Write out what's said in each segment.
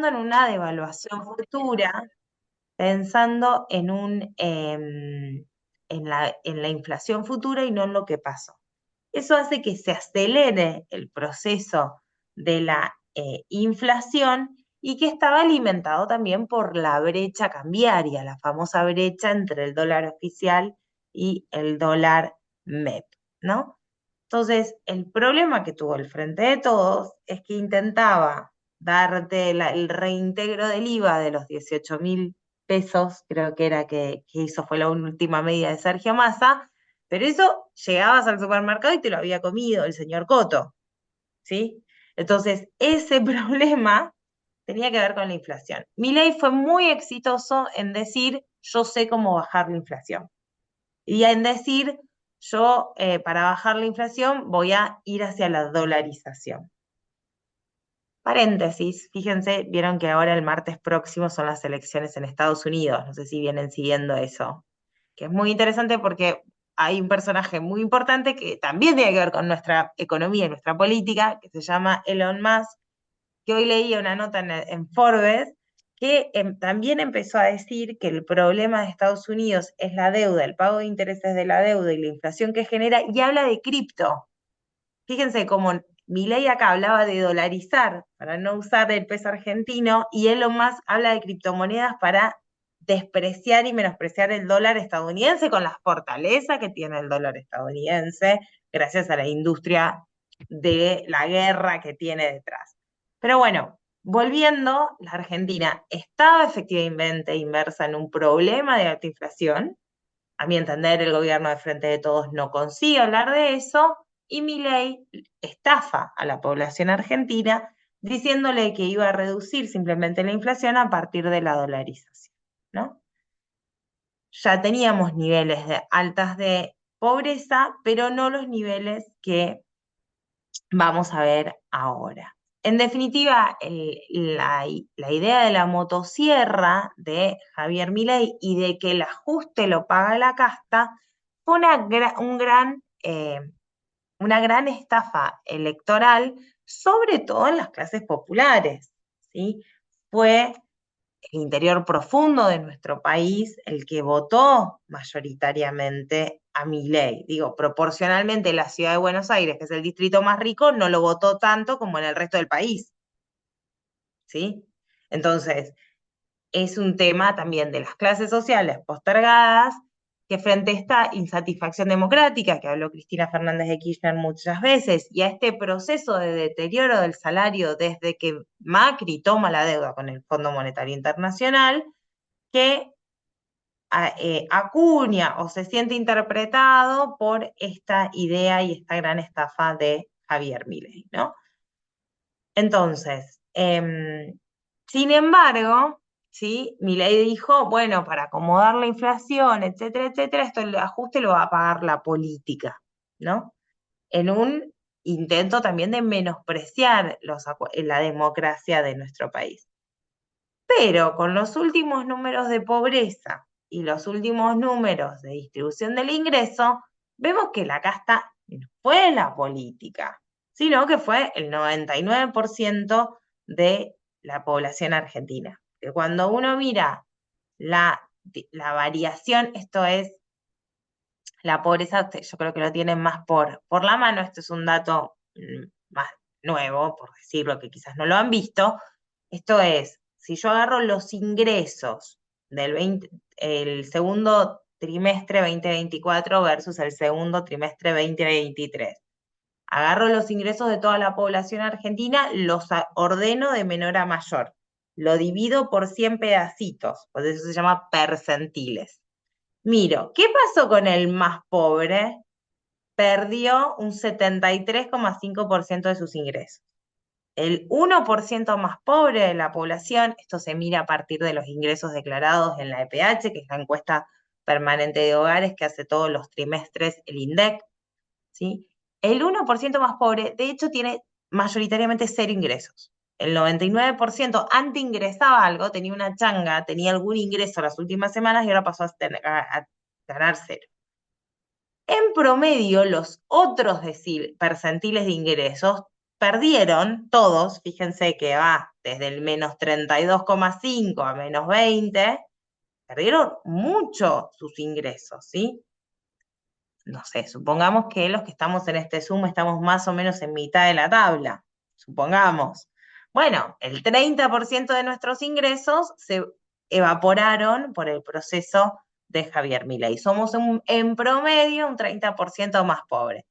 pensando en una devaluación futura, pensando en la inflación futura y no en lo que pasó. Eso hace que se acelere el proceso de la inflación y que estaba alimentado también por la brecha cambiaria, la famosa brecha entre el dólar oficial y el dólar MEP, ¿no? Entonces, el problema que tuvo el Frente de Todos es que intentaba darte el reintegro del IVA de los 18.000 pesos, creo que era que hizo, fue la última medida de Sergio Massa, pero eso llegabas al supermercado y te lo había comido el señor Coto, ¿sí? Entonces, ese problema tenía que ver con la inflación. Milei fue muy exitoso en decir, yo sé cómo bajar la inflación. Y en decir, yo para bajar la inflación voy a ir hacia la dolarización. Paréntesis, fíjense, vieron que ahora el martes próximo son las elecciones en Estados Unidos, no sé si vienen siguiendo eso, que es muy interesante porque hay un personaje muy importante que también tiene que ver con nuestra economía y nuestra política, que se llama Elon Musk, que hoy leía una nota en Forbes, que también empezó a decir que el problema de Estados Unidos es la deuda, el pago de intereses de la deuda y la inflación que genera, y habla de cripto. Fíjense cómo Milei acá hablaba de dolarizar para no usar el peso argentino, y Elon Musk habla de criptomonedas para despreciar y menospreciar el dólar estadounidense con la fortaleza que tiene el dólar estadounidense gracias a la industria de la guerra que tiene detrás. Pero bueno, volviendo, la Argentina estaba efectivamente inmersa en un problema de alta inflación. A mi entender, el gobierno de Frente de Todos no consigue hablar de eso, y Milei estafa a la población argentina diciéndole que iba a reducir simplemente la inflación a partir de la dolarización, ¿no? Ya teníamos niveles altas de pobreza, pero no los niveles que vamos a ver ahora. En definitiva, la idea de la motosierra de Javier Milei y de que el ajuste lo paga la casta fue una gran estafa electoral, sobre todo en las clases populares, ¿sí? Fue el interior profundo de nuestro país el que votó mayoritariamente a Milei. Digo, proporcionalmente la ciudad de Buenos Aires, que es el distrito más rico, no lo votó tanto como en el resto del país, ¿sí? Entonces, es un tema también de las clases sociales postergadas, que frente a esta insatisfacción democrática que habló Cristina Fernández de Kirchner muchas veces, y a este proceso de deterioro del salario desde que Macri toma la deuda con el Fondo Monetario Internacional, que acuña o se siente interpretado por esta idea y esta gran estafa de Javier Milei, ¿no? Entonces, sin embargo, ¿sí? Milei dijo, bueno, para acomodar la inflación, etcétera, etcétera, esto el ajuste lo va a pagar la política, ¿no? En un intento también de menospreciar la democracia de nuestro país. Pero con los últimos números de pobreza y los últimos números de distribución del ingreso, vemos que la casta no fue la política, sino que fue el 99% de la población argentina. Que cuando uno mira la, la variación, esto es la pobreza, yo creo que lo tienen más por la mano, esto es un dato más nuevo, por decirlo, que quizás no lo han visto. Esto es, si yo agarro los ingresos el segundo trimestre 2024 versus el segundo trimestre 2023, agarro los ingresos de toda la población argentina, los ordeno de menor a mayor, lo divido por 100 pedacitos, por eso se llama percentiles. Miro, ¿qué pasó con el más pobre? Perdió un 73,5% de sus ingresos. El 1% más pobre de la población, esto se mira a partir de los ingresos declarados en la EPH, que es la encuesta permanente de hogares que hace todos los trimestres el INDEC, ¿sí? El 1% más pobre, de hecho, tiene mayoritariamente cero ingresos. El 99% antes ingresaba algo, tenía una changa, tenía algún ingreso las últimas semanas y ahora pasó a ganar cero. En promedio, los otros percentiles de ingresos perdieron todos, fíjense que va desde el menos 32,5 a menos 20, perdieron mucho sus ingresos, ¿sí? No sé, supongamos que los que estamos en este Zoom estamos más o menos en mitad de la tabla, supongamos. Bueno, el 30% de nuestros ingresos se evaporaron por el proceso de Javier Milei. Somos en promedio un 30% más pobres.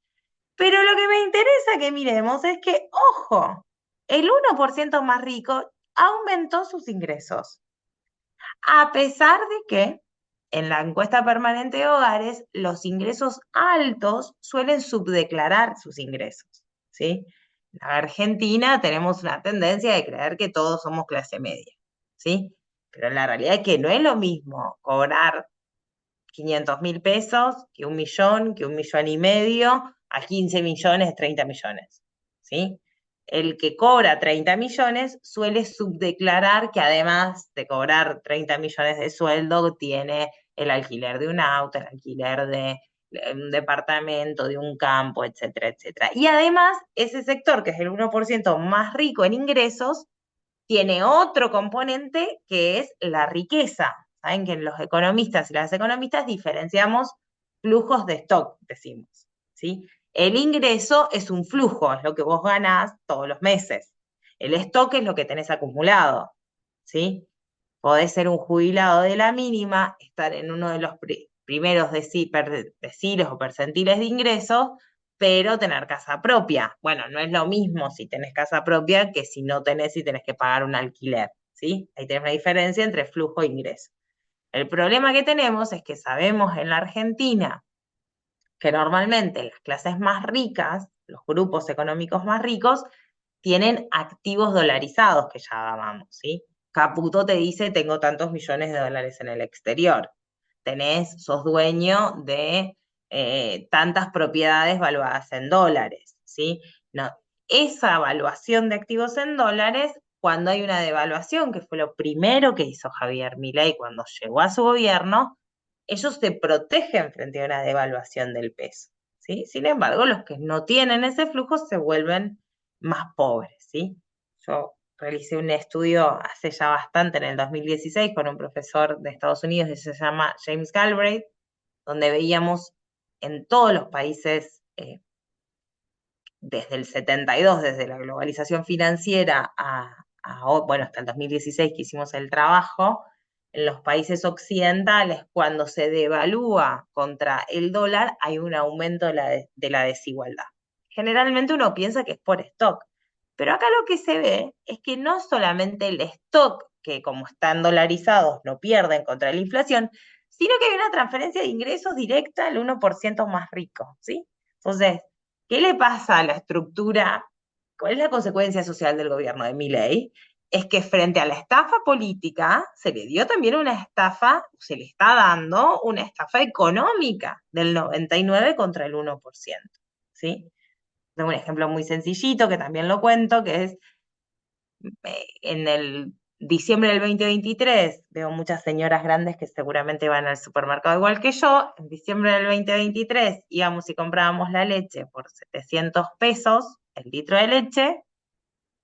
Pero lo que me interesa que miremos es que, ojo, el 1% más rico aumentó sus ingresos, a pesar de que en la encuesta permanente de hogares los ingresos altos suelen subdeclarar sus ingresos, ¿sí? En Argentina tenemos una tendencia de creer que todos somos clase media, ¿sí? Pero la realidad es que no es lo mismo cobrar 500.000 pesos, que 1 millón, que 1,5 millones, a 15 millones, 30 millones. ¿Sí? El que cobra 30 millones suele subdeclarar que además de cobrar 30 millones de sueldo, tiene el alquiler de un auto, el alquiler de un departamento, de un campo, etcétera, etcétera. Y además, ese sector, que es el 1% más rico en ingresos, tiene otro componente que es la riqueza. Saben que los economistas y las economistas diferenciamos flujos de stock, decimos, ¿sí? El ingreso es un flujo, es lo que vos ganás todos los meses. El stock es lo que tenés acumulado, ¿sí? Podés ser un jubilado de la mínima, estar en uno de los primeros deciles o percentiles de ingresos, pero tener casa propia. Bueno, no es lo mismo si tenés casa propia que si no tenés y tenés que pagar un alquiler, ¿sí? Ahí tenés una diferencia entre flujo e ingreso. El problema que tenemos es que sabemos en la Argentina que normalmente las clases más ricas, los grupos económicos más ricos, tienen activos dolarizados, que ya llamamos, ¿sí? Caputo te dice, tengo tantos millones de dólares en el exterior. Sos dueño de tantas propiedades valuadas en dólares, ¿sí? No, esa evaluación de activos en dólares, cuando hay una devaluación, que fue lo primero que hizo Javier Milei cuando llegó a su gobierno, ellos se protegen frente a una devaluación del peso, ¿sí? Sin embargo, los que no tienen ese flujo se vuelven más pobres, ¿sí? Yo realicé un estudio hace ya bastante, en el 2016, con un profesor de Estados Unidos que se llama James Galbraith, donde veíamos en todos los países, desde el 72, desde la globalización financiera bueno, hasta el 2016 que hicimos el trabajo, en los países occidentales, cuando se devalúa contra el dólar, hay un aumento de la desigualdad. Generalmente uno piensa que es por stock, pero acá lo que se ve es que no solamente el stock, que como están dolarizados no pierden contra la inflación, sino que hay una transferencia de ingresos directa al 1% más rico, ¿sí? Entonces, ¿qué le pasa a la estructura? ¿Cuál es la consecuencia social del gobierno de Milei? Es que frente a la estafa política se le dio también una estafa, se le está dando una estafa económica del 99 contra el 1%, ¿sí? Tengo un ejemplo muy sencillito que también lo cuento, que es en el diciembre del 2023, veo muchas señoras grandes que seguramente van al supermercado igual que yo. En diciembre del 2023 íbamos y comprábamos la leche por 700 pesos el litro de leche.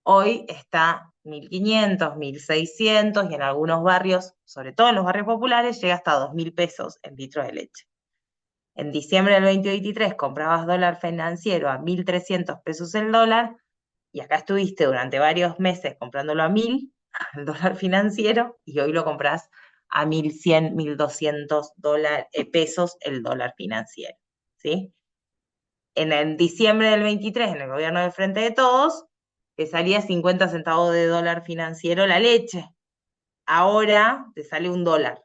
Hoy está 1.500, 1.600 y en algunos barrios, sobre todo en los barrios populares, llega hasta 2.000 pesos el litro de leche. En diciembre del 2023 comprabas dólar financiero a 1.300 pesos el dólar, y acá estuviste durante varios meses comprándolo a 1.000, el dólar financiero, y hoy lo compras a 1.100, 1.200 pesos el dólar financiero, ¿sí? En el diciembre del 23, en el gobierno del Frente de Todos, te salía 50 centavos de dólar financiero la leche. Ahora te sale $1.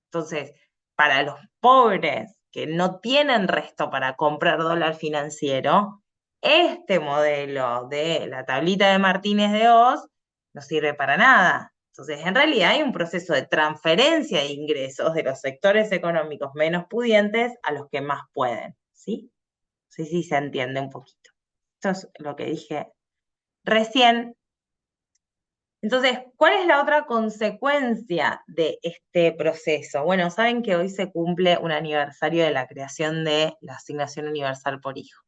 Entonces, para los pobres que no tienen resto para comprar dólar financiero, este modelo de la tablita de Martínez de Oz no sirve para nada. Entonces, en realidad hay un proceso de transferencia de ingresos de los sectores económicos menos pudientes a los que más pueden, ¿sí? Sí, sí, se entiende un poquito. Esto es lo que dije recién. Entonces, ¿cuál es la otra consecuencia de este proceso? Bueno, saben que hoy se cumple un aniversario de la creación de la Asignación Universal por Hijo.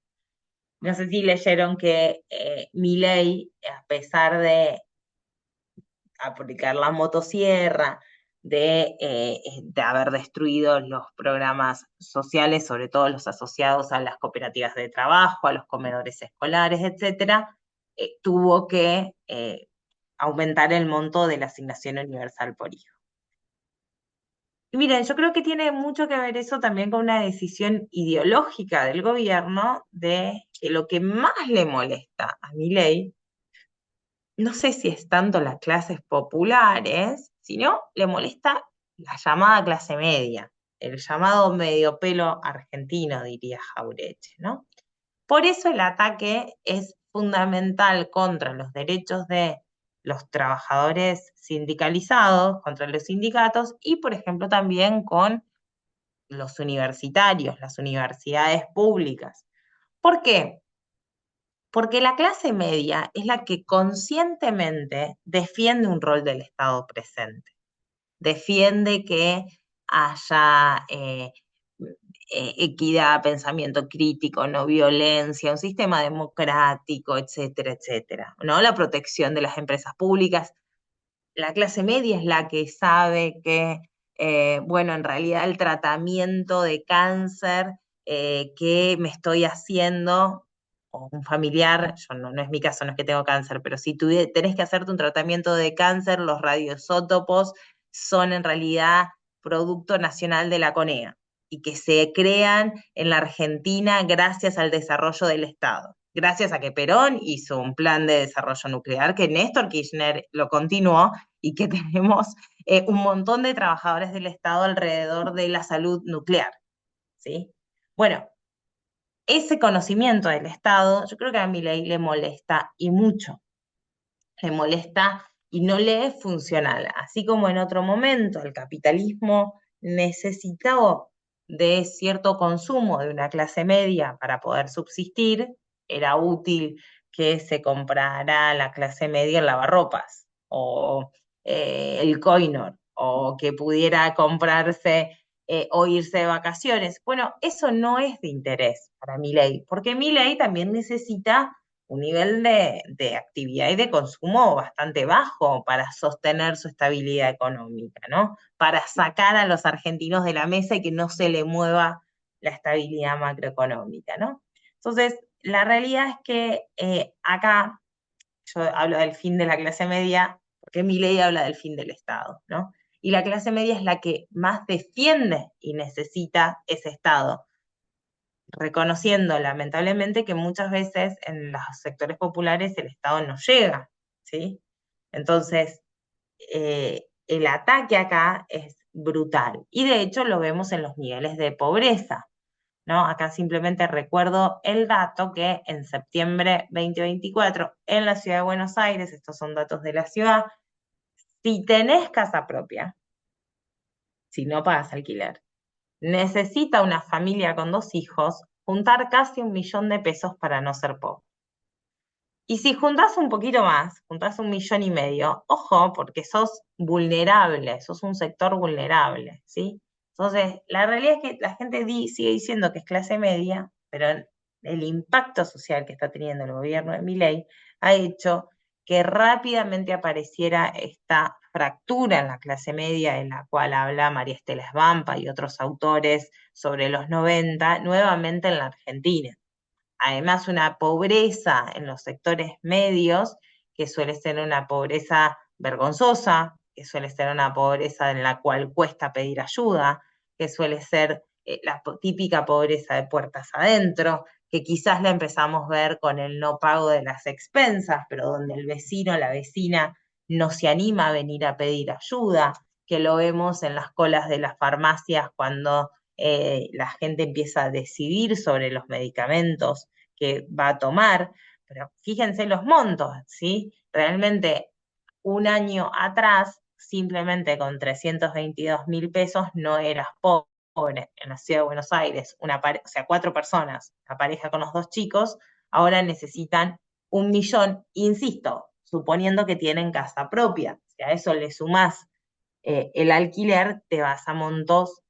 No sé si leyeron que Milei, a pesar de aplicar la motosierra, de haber destruido los programas sociales, sobre todo los asociados a las cooperativas de trabajo, a los comedores escolares, etcétera, tuvo que aumentar el monto de la asignación universal por hijo. Y miren, yo creo que tiene mucho que ver eso también con una decisión ideológica del gobierno de que lo que más le molesta a Milei, no sé si es tanto las clases populares, sino le molesta la llamada clase media, el llamado medio pelo argentino, diría Jauretche, ¿no? Por eso el ataque es fundamental contra los derechos de los trabajadores sindicalizados, contra los sindicatos y, por ejemplo, también con los universitarios, las universidades públicas. ¿Por qué? Porque la clase media es la que conscientemente defiende un rol del Estado presente, defiende que haya equidad, pensamiento crítico, no violencia, un sistema democrático, etcétera, etcétera, ¿no? La protección de las empresas públicas. La clase media es la que sabe que, bueno, en realidad el tratamiento de cáncer que me estoy haciendo, o un familiar, yo no es mi caso, no es que tengo cáncer, pero si tú tenés que hacerte un tratamiento de cáncer, los radioisótopos son en realidad producto nacional de la CONEA y que se crean en la Argentina gracias al desarrollo del Estado. Gracias a que Perón hizo un plan de desarrollo nuclear, que Néstor Kirchner lo continuó y que tenemos un montón de trabajadores del Estado alrededor de la salud nuclear, ¿sí? Bueno, ese conocimiento del Estado, yo creo que a Milei le molesta y mucho, le molesta y no le es funcional. Así como en otro momento el capitalismo necesitó de cierto consumo de una clase media para poder subsistir, era útil que se comprara la clase media el lavarropas o el coinor o que pudiera comprarse o irse de vacaciones. Bueno, eso no es de interés para Milei, porque Milei también necesita un nivel de actividad y de consumo bastante bajo para sostener su estabilidad económica, ¿no? Para sacar a los argentinos de la mesa y que no se le mueva la estabilidad macroeconómica, ¿no? Entonces, la realidad es que acá yo hablo del fin de la clase media, porque mi ley habla del fin del Estado, ¿no? Y la clase media es la que más defiende y necesita ese Estado, reconociendo lamentablemente que muchas veces en los sectores populares el Estado no llega, ¿sí? Entonces, el ataque acá es brutal y de hecho lo vemos en los niveles de pobreza, ¿no? Acá simplemente recuerdo el dato que en septiembre 2024 en la ciudad de Buenos Aires, estos son datos de la ciudad, si tenés casa propia, si no pagas alquiler, necesita una familia con 2 hijos juntar casi 1 millón de pesos para no ser pobre. Y si juntás un poquito más, juntás 1,5 millones, ojo, porque sos vulnerable, sos un sector vulnerable, ¿sí? Entonces, la realidad es que la gente sigue diciendo que es clase media, pero el impacto social que está teniendo el gobierno de Milei ha hecho que rápidamente apareciera esta fractura en la clase media, en la cual habla María Estela Svampa y otros autores sobre los 90, nuevamente en la Argentina. Además, una pobreza en los sectores medios, que suele ser una pobreza vergonzosa, que suele ser una pobreza en la cual cuesta pedir ayuda, que suele ser la típica pobreza de puertas adentro, que quizás la empezamos a ver con el no pago de las expensas, pero donde el vecino, la vecina no se anima a venir a pedir ayuda, que lo vemos en las colas de las farmacias cuando la gente empieza a decidir sobre los medicamentos que va a tomar, pero fíjense los montos, ¿sí? Realmente un año atrás, simplemente con 322.000 pesos, no eras pobre en la ciudad de Buenos Aires, o sea, 4 personas, la pareja con los 2 chicos, ahora necesitan 1 millón, insisto, suponiendo que tienen casa propia. Si a eso le sumás el alquiler, te vas a montos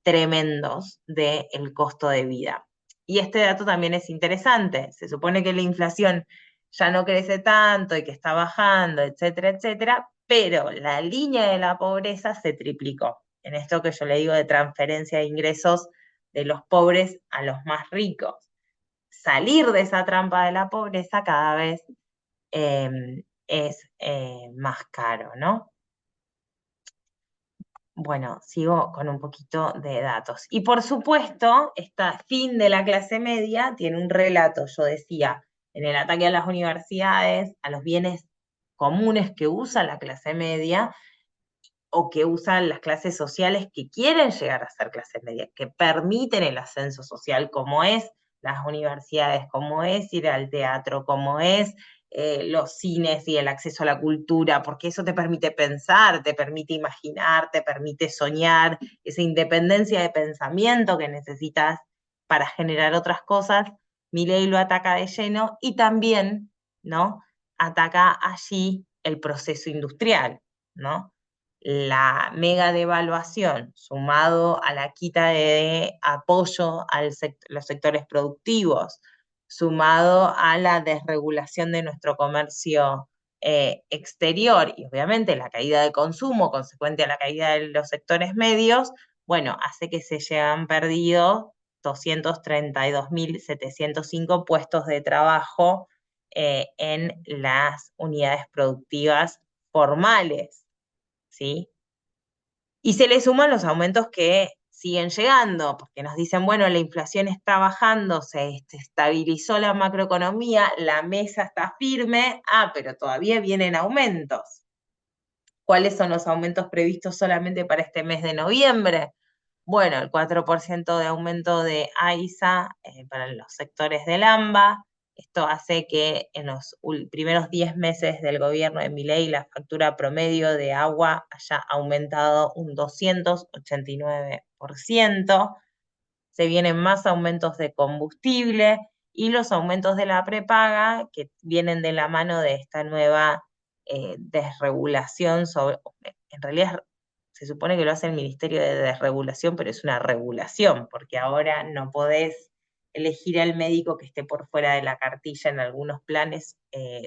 tremendos del costo de vida. Y este dato también es interesante. Se supone que la inflación ya no crece tanto y que está bajando, etcétera, etcétera, pero la línea de la pobreza se triplicó. En esto que yo le digo de transferencia de ingresos de los pobres a los más ricos. Salir de esa trampa de la pobreza cada vez es más caro, ¿no? Bueno, sigo con un poquito de datos. Y por supuesto, esta fin de la clase media tiene un relato, yo decía, en el ataque a las universidades, a los bienes comunes que usa la clase media o que usan las clases sociales que quieren llegar a ser clase media, que permiten el ascenso social, como es las universidades, como es ir al teatro, como es los cines y el acceso a la cultura, porque eso te permite pensar, te permite imaginar, te permite soñar, esa independencia de pensamiento que necesitas para generar otras cosas. Milei lo ataca de lleno y también, ¿no? Ataca allí el proceso industrial, ¿no? La mega devaluación sumado a la quita de apoyo a los sectores productivos, sumado a la desregulación de nuestro comercio exterior y obviamente la caída de consumo consecuente a la caída de los sectores medios, bueno, hace que se llevan perdido 232.705 puestos de trabajo en las unidades productivas formales, ¿sí? Y se le suman los aumentos que siguen llegando, porque nos dicen, bueno, la inflación está bajando, se estabilizó la macroeconomía, la mesa está firme, pero todavía vienen aumentos. ¿Cuáles son los aumentos previstos solamente para este mes de noviembre? Bueno, el 4% de aumento de AISA para los sectores del AMBA. Esto hace que en los primeros 10 meses del gobierno de Milei la factura promedio de agua haya aumentado un 289%. Se vienen más aumentos de combustible y los aumentos de la prepaga que vienen de la mano de esta nueva desregulación sobre, en realidad se supone que lo hace el Ministerio de Desregulación, pero es una regulación, porque ahora no podés elegir al médico que esté por fuera de la cartilla en algunos planes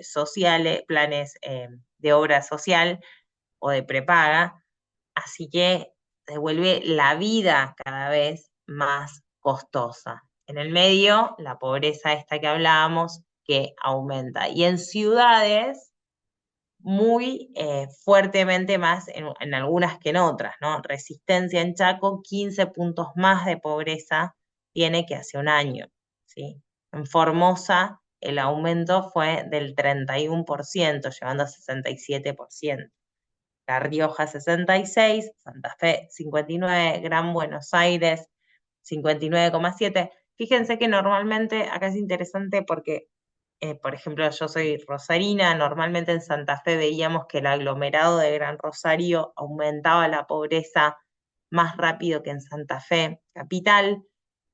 sociales, planes de obra social o de prepaga, así que devuelve la vida cada vez más costosa. En el medio, la pobreza esta que hablábamos, que aumenta. Y en ciudades, muy fuertemente más en algunas que en otras, ¿no? Resistencia en Chaco, 15 puntos más de pobreza tiene que hace un año, ¿sí? En Formosa, el aumento fue del 31%, llevando a 67%. La Rioja 66, Santa Fe 59, Gran Buenos Aires 59,7. Fíjense que normalmente acá es interesante porque, por ejemplo, yo soy rosarina, normalmente en Santa Fe veíamos que el aglomerado de Gran Rosario aumentaba la pobreza más rápido que en Santa Fe, capital.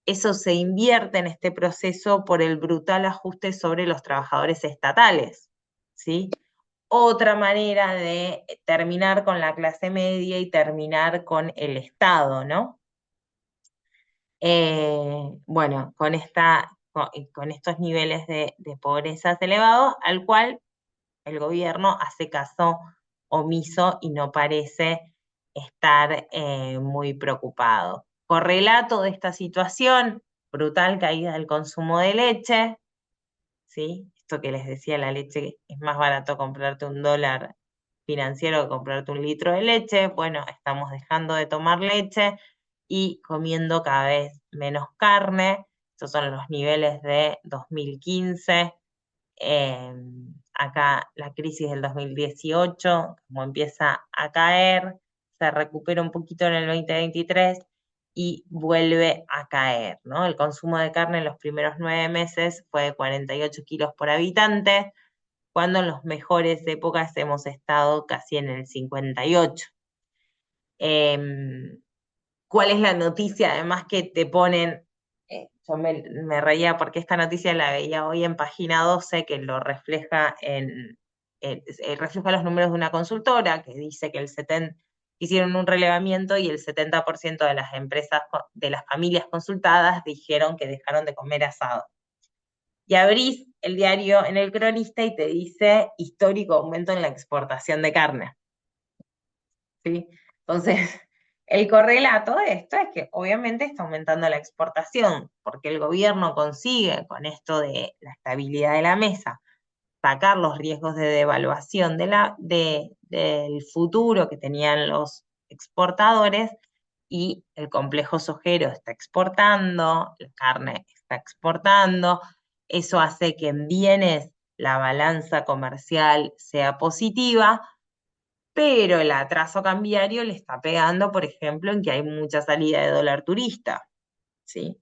Eso se invierte en este proceso por el brutal ajuste sobre los trabajadores estatales, ¿sí? Otra manera de terminar con la clase media y terminar con el Estado, ¿no? Bueno, con estos niveles de pobreza elevados, al cual el gobierno hace caso omiso y no parece estar muy preocupado. Correlato de esta situación, brutal caída del consumo de leche, ¿sí? Esto que les decía, la leche es más barato comprarte un dólar financiero que comprarte un litro de leche. Bueno, estamos dejando de tomar leche y comiendo cada vez menos carne. Estos son los niveles de 2015. Acá la crisis del 2018, como empieza a caer, se recupera un poquito en el 2023 y vuelve a caer, ¿no? El consumo de carne en los primeros 9 meses fue de 48 kilos por habitante, cuando en las mejores épocas hemos estado casi en el 58. ¿Cuál es la noticia además que te ponen? Yo me reía porque esta noticia la veía hoy en página 12 que lo refleja refleja los números de una consultora que dice que hicieron un relevamiento y el 70% de las empresas, de las familias consultadas, dijeron que dejaron de comer asado. Y abrís el diario en el Cronista y te dice histórico aumento en la exportación de carne. ¿Sí? Entonces, el correlato de esto es que obviamente está aumentando la exportación, porque el gobierno consigue con esto de la estabilidad de la mesa sacar los riesgos de devaluación del futuro que tenían los exportadores y el complejo sojero está exportando, la carne está exportando, eso hace que en bienes la balanza comercial sea positiva, pero el atraso cambiario le está pegando, por ejemplo, en que hay mucha salida de dólar turista, ¿sí?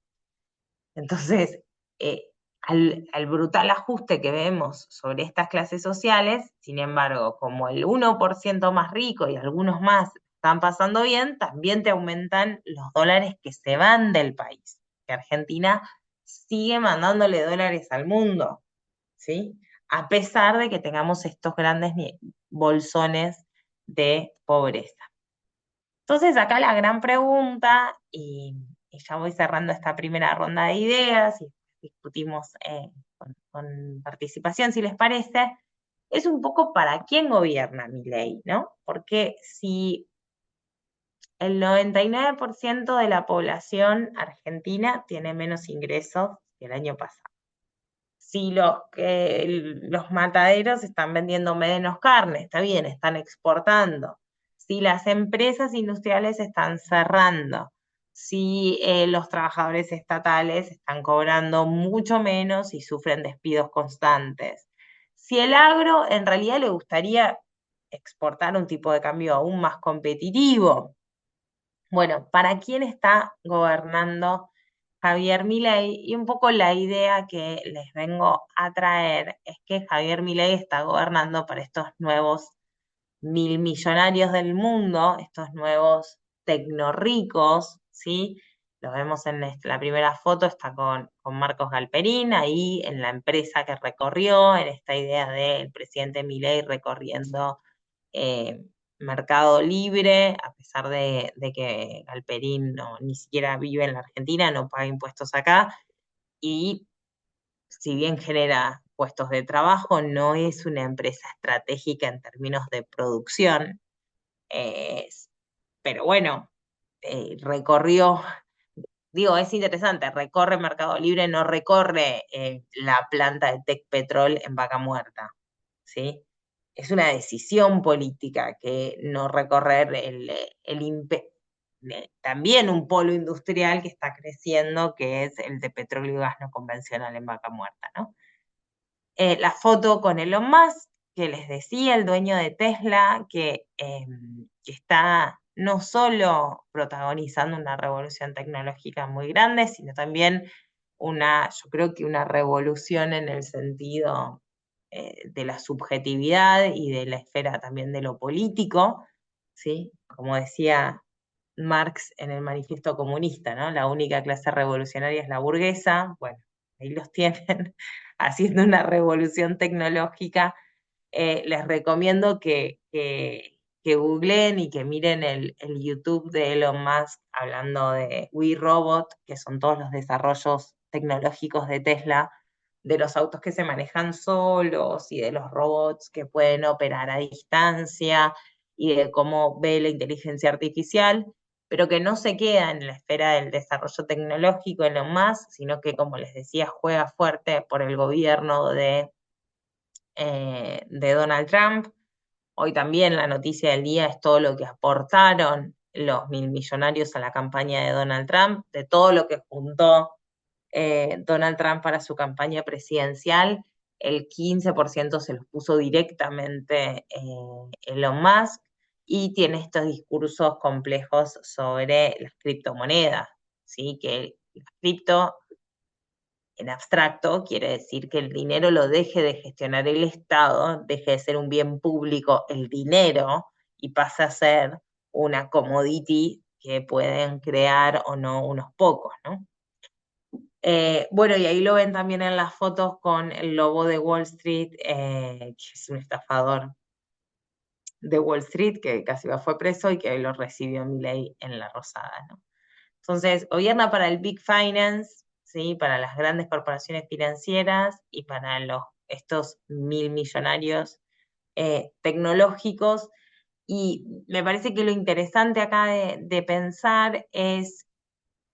Entonces, eh, al brutal ajuste que vemos sobre estas clases sociales, sin embargo, como el 1% más rico y algunos más están pasando bien, también te aumentan los dólares que se van del país. Que Argentina sigue mandándole dólares al mundo, ¿sí? A pesar de que tengamos estos grandes bolsones de pobreza. Entonces, acá la gran pregunta, y ya voy cerrando esta primera ronda de ideas y discutimos con participación, si les parece, es un poco para quién gobierna mi ley, ¿no? Porque si el 99% de la población argentina tiene menos ingresos que el año pasado, si los mataderos están vendiendo menos carne, está bien, están exportando. Si las empresas industriales están cerrando, si los trabajadores estatales están cobrando mucho menos y sufren despidos constantes. Si el agro en realidad le gustaría exportar un tipo de cambio aún más competitivo. Bueno, ¿para quién está gobernando Javier Milei? Y un poco la idea que les vengo a traer es que Javier Milei está gobernando para estos nuevos 1.000 millonarios del mundo, estos nuevos tecnorricos, ¿sí? Lo vemos en la primera foto, está con Marcos Galperín, ahí en la empresa que recorrió, en esta idea del presidente Milei recorriendo eh, Mercado Libre, a pesar de que Galperín ni siquiera vive en la Argentina, no paga impuestos acá, y si bien genera puestos de trabajo, no es una empresa estratégica en términos de producción, eh, pero bueno, recorrió, digo, es interesante, recorre Mercado Libre, no recorre la planta de Tech Petrol en Vaca Muerta, ¿sí? Es una decisión política que no recorrer también un polo industrial que está creciendo, que es el de petróleo y gas no convencional en Vaca Muerta, ¿no? La foto con Elon Musk, que les decía, el dueño de Tesla, que está no solo protagonizando una revolución tecnológica muy grande, sino también yo creo que una revolución en el sentido de la subjetividad y de la esfera también de lo político, ¿sí? Como decía Marx en el Manifiesto Comunista, ¿no? La única clase revolucionaria es la burguesa. Bueno, ahí los tienen haciendo una revolución tecnológica. Les recomiendo que googleen y que miren el YouTube de Elon Musk hablando de We Robot, que son todos los desarrollos tecnológicos de Tesla, de los autos que se manejan solos y de los robots que pueden operar a distancia y de cómo ve la inteligencia artificial, pero que no se queda en la esfera del desarrollo tecnológico en lo más, sino que, como les decía, juega fuerte por el gobierno de Donald Trump. Hoy también la noticia del día es todo lo que aportaron los 1.000 millonarios a la campaña de Donald Trump, de todo lo que juntó Donald Trump para su campaña presidencial, el 15% se los puso directamente Elon Musk y tiene estos discursos complejos sobre las criptomonedas, ¿sí? Que las cripto en abstracto quiere decir que el dinero lo deje de gestionar el Estado, deje de ser un bien público el dinero y pase a ser una commodity que pueden crear o no unos pocos, ¿no? Bueno, y ahí lo ven también en las fotos con el lobo de Wall Street, que es un estafador de Wall Street, que casi fue preso y que lo recibió Milei en la Rosada, ¿no? Entonces, gobierna para el Big Finance, ¿sí? Para las grandes corporaciones financieras y para estos 1.000 millonarios tecnológicos. Y me parece que lo interesante acá de pensar es,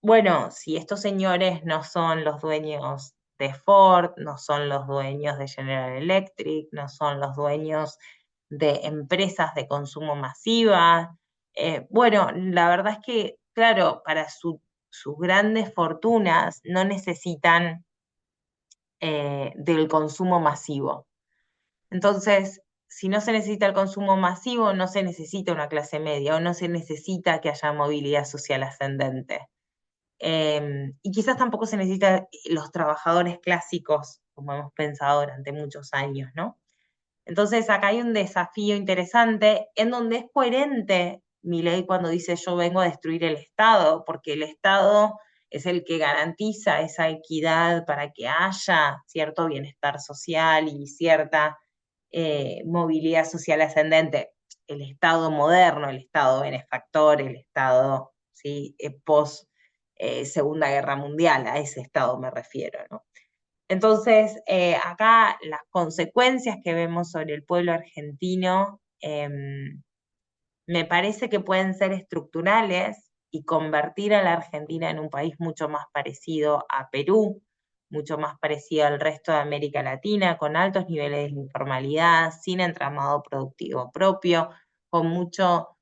bueno, si estos señores no son los dueños de Ford, no son los dueños de General Electric, no son los dueños de empresas de consumo masiva, bueno, la verdad es que, claro, para sus grandes fortunas no necesitan del consumo masivo. Entonces, si no se necesita el consumo masivo, no se necesita una clase media o no se necesita que haya movilidad social ascendente. Y quizás tampoco se necesita los trabajadores clásicos, como hemos pensado durante muchos años, ¿no? Entonces, acá hay un desafío interesante en donde es coherente Milei cuando dice yo vengo a destruir el Estado, porque el Estado es el que garantiza esa equidad para que haya cierto bienestar social y cierta movilidad social ascendente. El Estado moderno, el Estado benefactor, el Estado, ¿sí? Post Segunda Guerra Mundial, a ese Estado me refiero, ¿no? Entonces, acá las consecuencias que vemos sobre el pueblo argentino me parece que pueden ser estructurales y convertir a la Argentina en un país mucho más parecido a Perú, mucho más parecido al resto de América Latina, con altos niveles de informalidad, sin entramado productivo propio, con mucho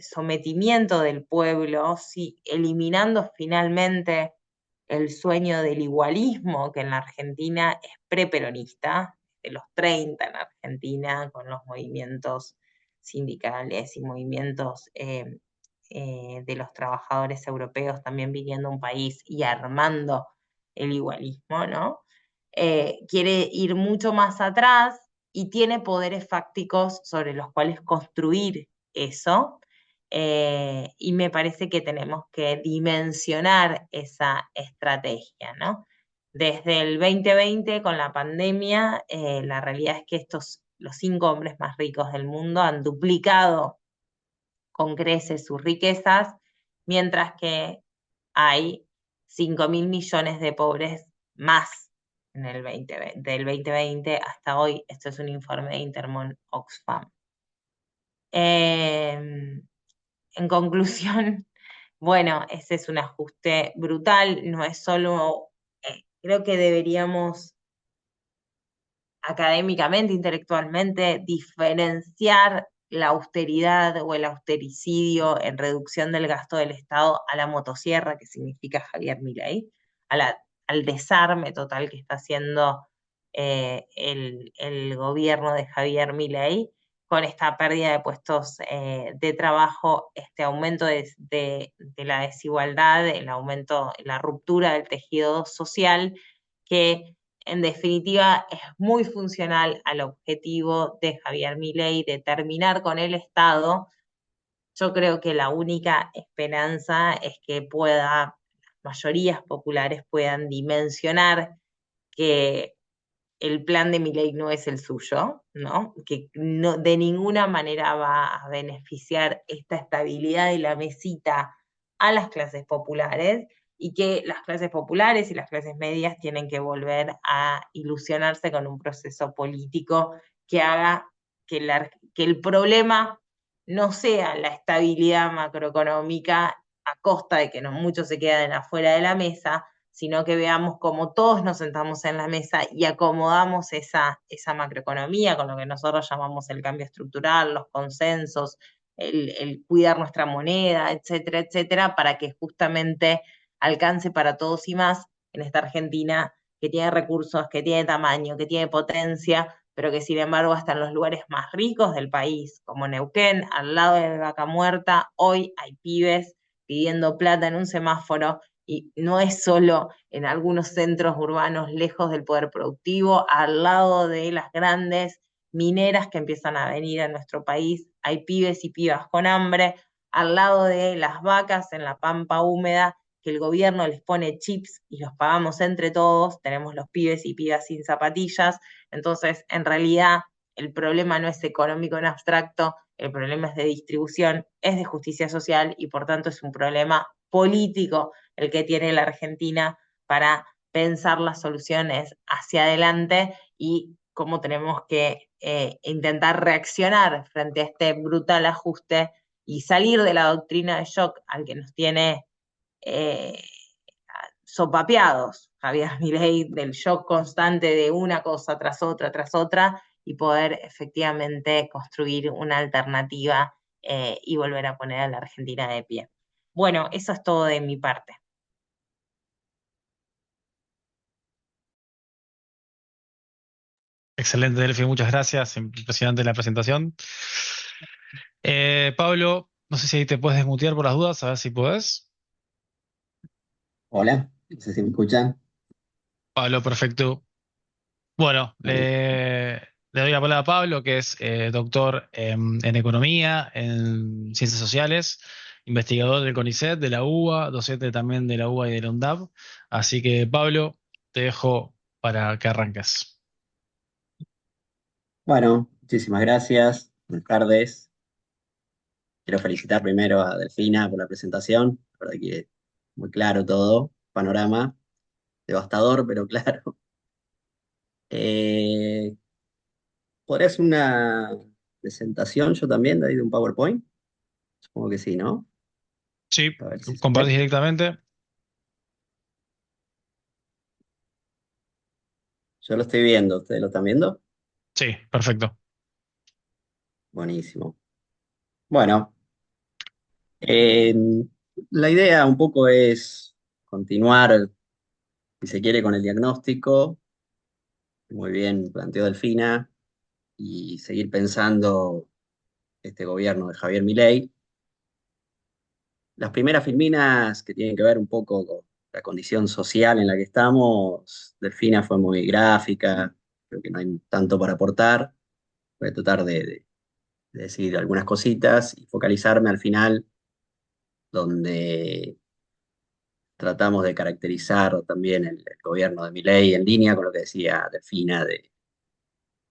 sometimiento del pueblo, sí, eliminando finalmente el sueño del igualismo, que en la Argentina es preperonista, de los 30 en Argentina, con los movimientos sindicales y movimientos de los trabajadores europeos también viniendo a un país y armando el igualismo, ¿no? Quiere ir mucho más atrás y tiene poderes fácticos sobre los cuales construir eso. Y me parece que tenemos que dimensionar esa estrategia, ¿no? Desde el 2020, con la pandemia, la realidad es que los 5 hombres más ricos del mundo han duplicado con creces sus riquezas, mientras que hay 5.000 millones de pobres más en el del 2020 hasta hoy. Esto es un informe de Intermon Oxfam. En conclusión, bueno, ese es un ajuste brutal, no es solo, creo que deberíamos académicamente, intelectualmente, diferenciar la austeridad o el austericidio en reducción del gasto del Estado a la motosierra, que significa Javier Milei, al desarme total que está haciendo el gobierno de Javier Milei, con esta pérdida de puestos de trabajo, este aumento de la desigualdad, el aumento, la ruptura del tejido social, que en definitiva es muy funcional al objetivo de Javier Milei de terminar con el Estado. Yo creo que la única esperanza es que las mayorías populares puedan dimensionar que el plan de Milei no es el suyo, ¿no? Que no, de ninguna manera va a beneficiar esta estabilidad de la mesita a las clases populares y que las clases populares y las clases medias tienen que volver a ilusionarse con un proceso político que haga que el problema no sea la estabilidad macroeconómica a costa de que muchos se queden afuera de la mesa, sino que veamos cómo todos nos sentamos en la mesa y acomodamos esa macroeconomía con lo que nosotros llamamos el cambio estructural, los consensos, el cuidar nuestra moneda, etcétera, etcétera, para que justamente alcance para todos y más en esta Argentina que tiene recursos, que tiene tamaño, que tiene potencia, pero que sin embargo hasta en los lugares más ricos del país, como Neuquén, al lado de Vaca Muerta, hoy hay pibes pidiendo plata en un semáforo y no es solo en algunos centros urbanos lejos del poder productivo, al lado de las grandes mineras que empiezan a venir a nuestro país, hay pibes y pibas con hambre, al lado de las vacas en la pampa húmeda, que el gobierno les pone chips y los pagamos entre todos, tenemos los pibes y pibas sin zapatillas, entonces en realidad el problema no es económico en abstracto, el problema es de distribución, es de justicia social y por tanto es un problema político el que tiene la Argentina para pensar las soluciones hacia adelante y cómo tenemos que intentar reaccionar frente a este brutal ajuste y salir de la doctrina de shock al que nos tiene eh, sopapeados, Javier Milei, del shock constante de una cosa tras otra, y poder efectivamente construir una alternativa y volver a poner a la Argentina de pie. Bueno, eso es todo de mi parte. Excelente, Delphi, muchas gracias. Impresionante la presentación. Pablo, no sé si ahí te puedes desmutear por las dudas, a ver si podés. Hola, no sé si me escuchan. Pablo, perfecto. Bueno, Bueno, le doy la palabra a Pablo, que es doctor en economía, en ciencias sociales, investigador del CONICET, de la UBA, docente también de la UBA y de la UNDAP. Así que, Pablo, te dejo para que arranques. bueno, muchísimas gracias. Buenas tardes. Quiero felicitar primero a Delfina por la presentación. La verdad que muy claro todo, panorama, devastador, pero claro. Eh, ¿Podría hacer una presentación yo también de ahí de un PowerPoint? Supongo que sí, ¿no? Sí, A ver si se compartís ve. directamente. Yo lo estoy viendo, ¿ustedes lo están viendo? Sí, perfecto. Buenísimo. Bueno, eh, la idea un poco es continuar, si se quiere, con el diagnóstico. Muy bien planteó Delfina, y seguir pensando este gobierno de Javier Milei. Las primeras filminas que tienen que ver un poco con la condición social en la que estamos, Delfina fue muy gráfica, creo que no hay tanto para aportar. Voy a tratar de decir algunas cositas y focalizarme al final, donde tratamos de caracterizar también el gobierno de Milei en línea con lo que decía Delfina de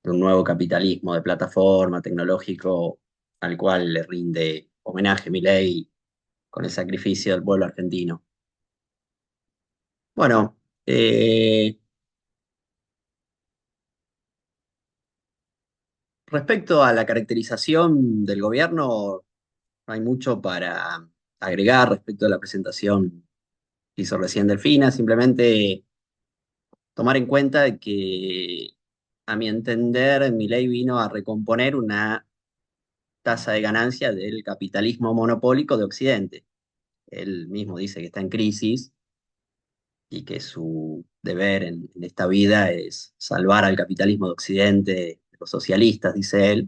un nuevo capitalismo de plataforma tecnológico al cual le rinde homenaje Milei con el sacrificio del pueblo argentino. Bueno, respecto a la caracterización del gobierno, no hay mucho para agregar respecto a la presentación que hizo recién Delfina, simplemente tomar en cuenta que, a mi entender, Milei vino a recomponer una tasa de ganancia del capitalismo monopólico de Occidente. Él mismo dice que está en crisis y que su deber en esta vida es salvar al capitalismo de Occidente, de los socialistas, dice él.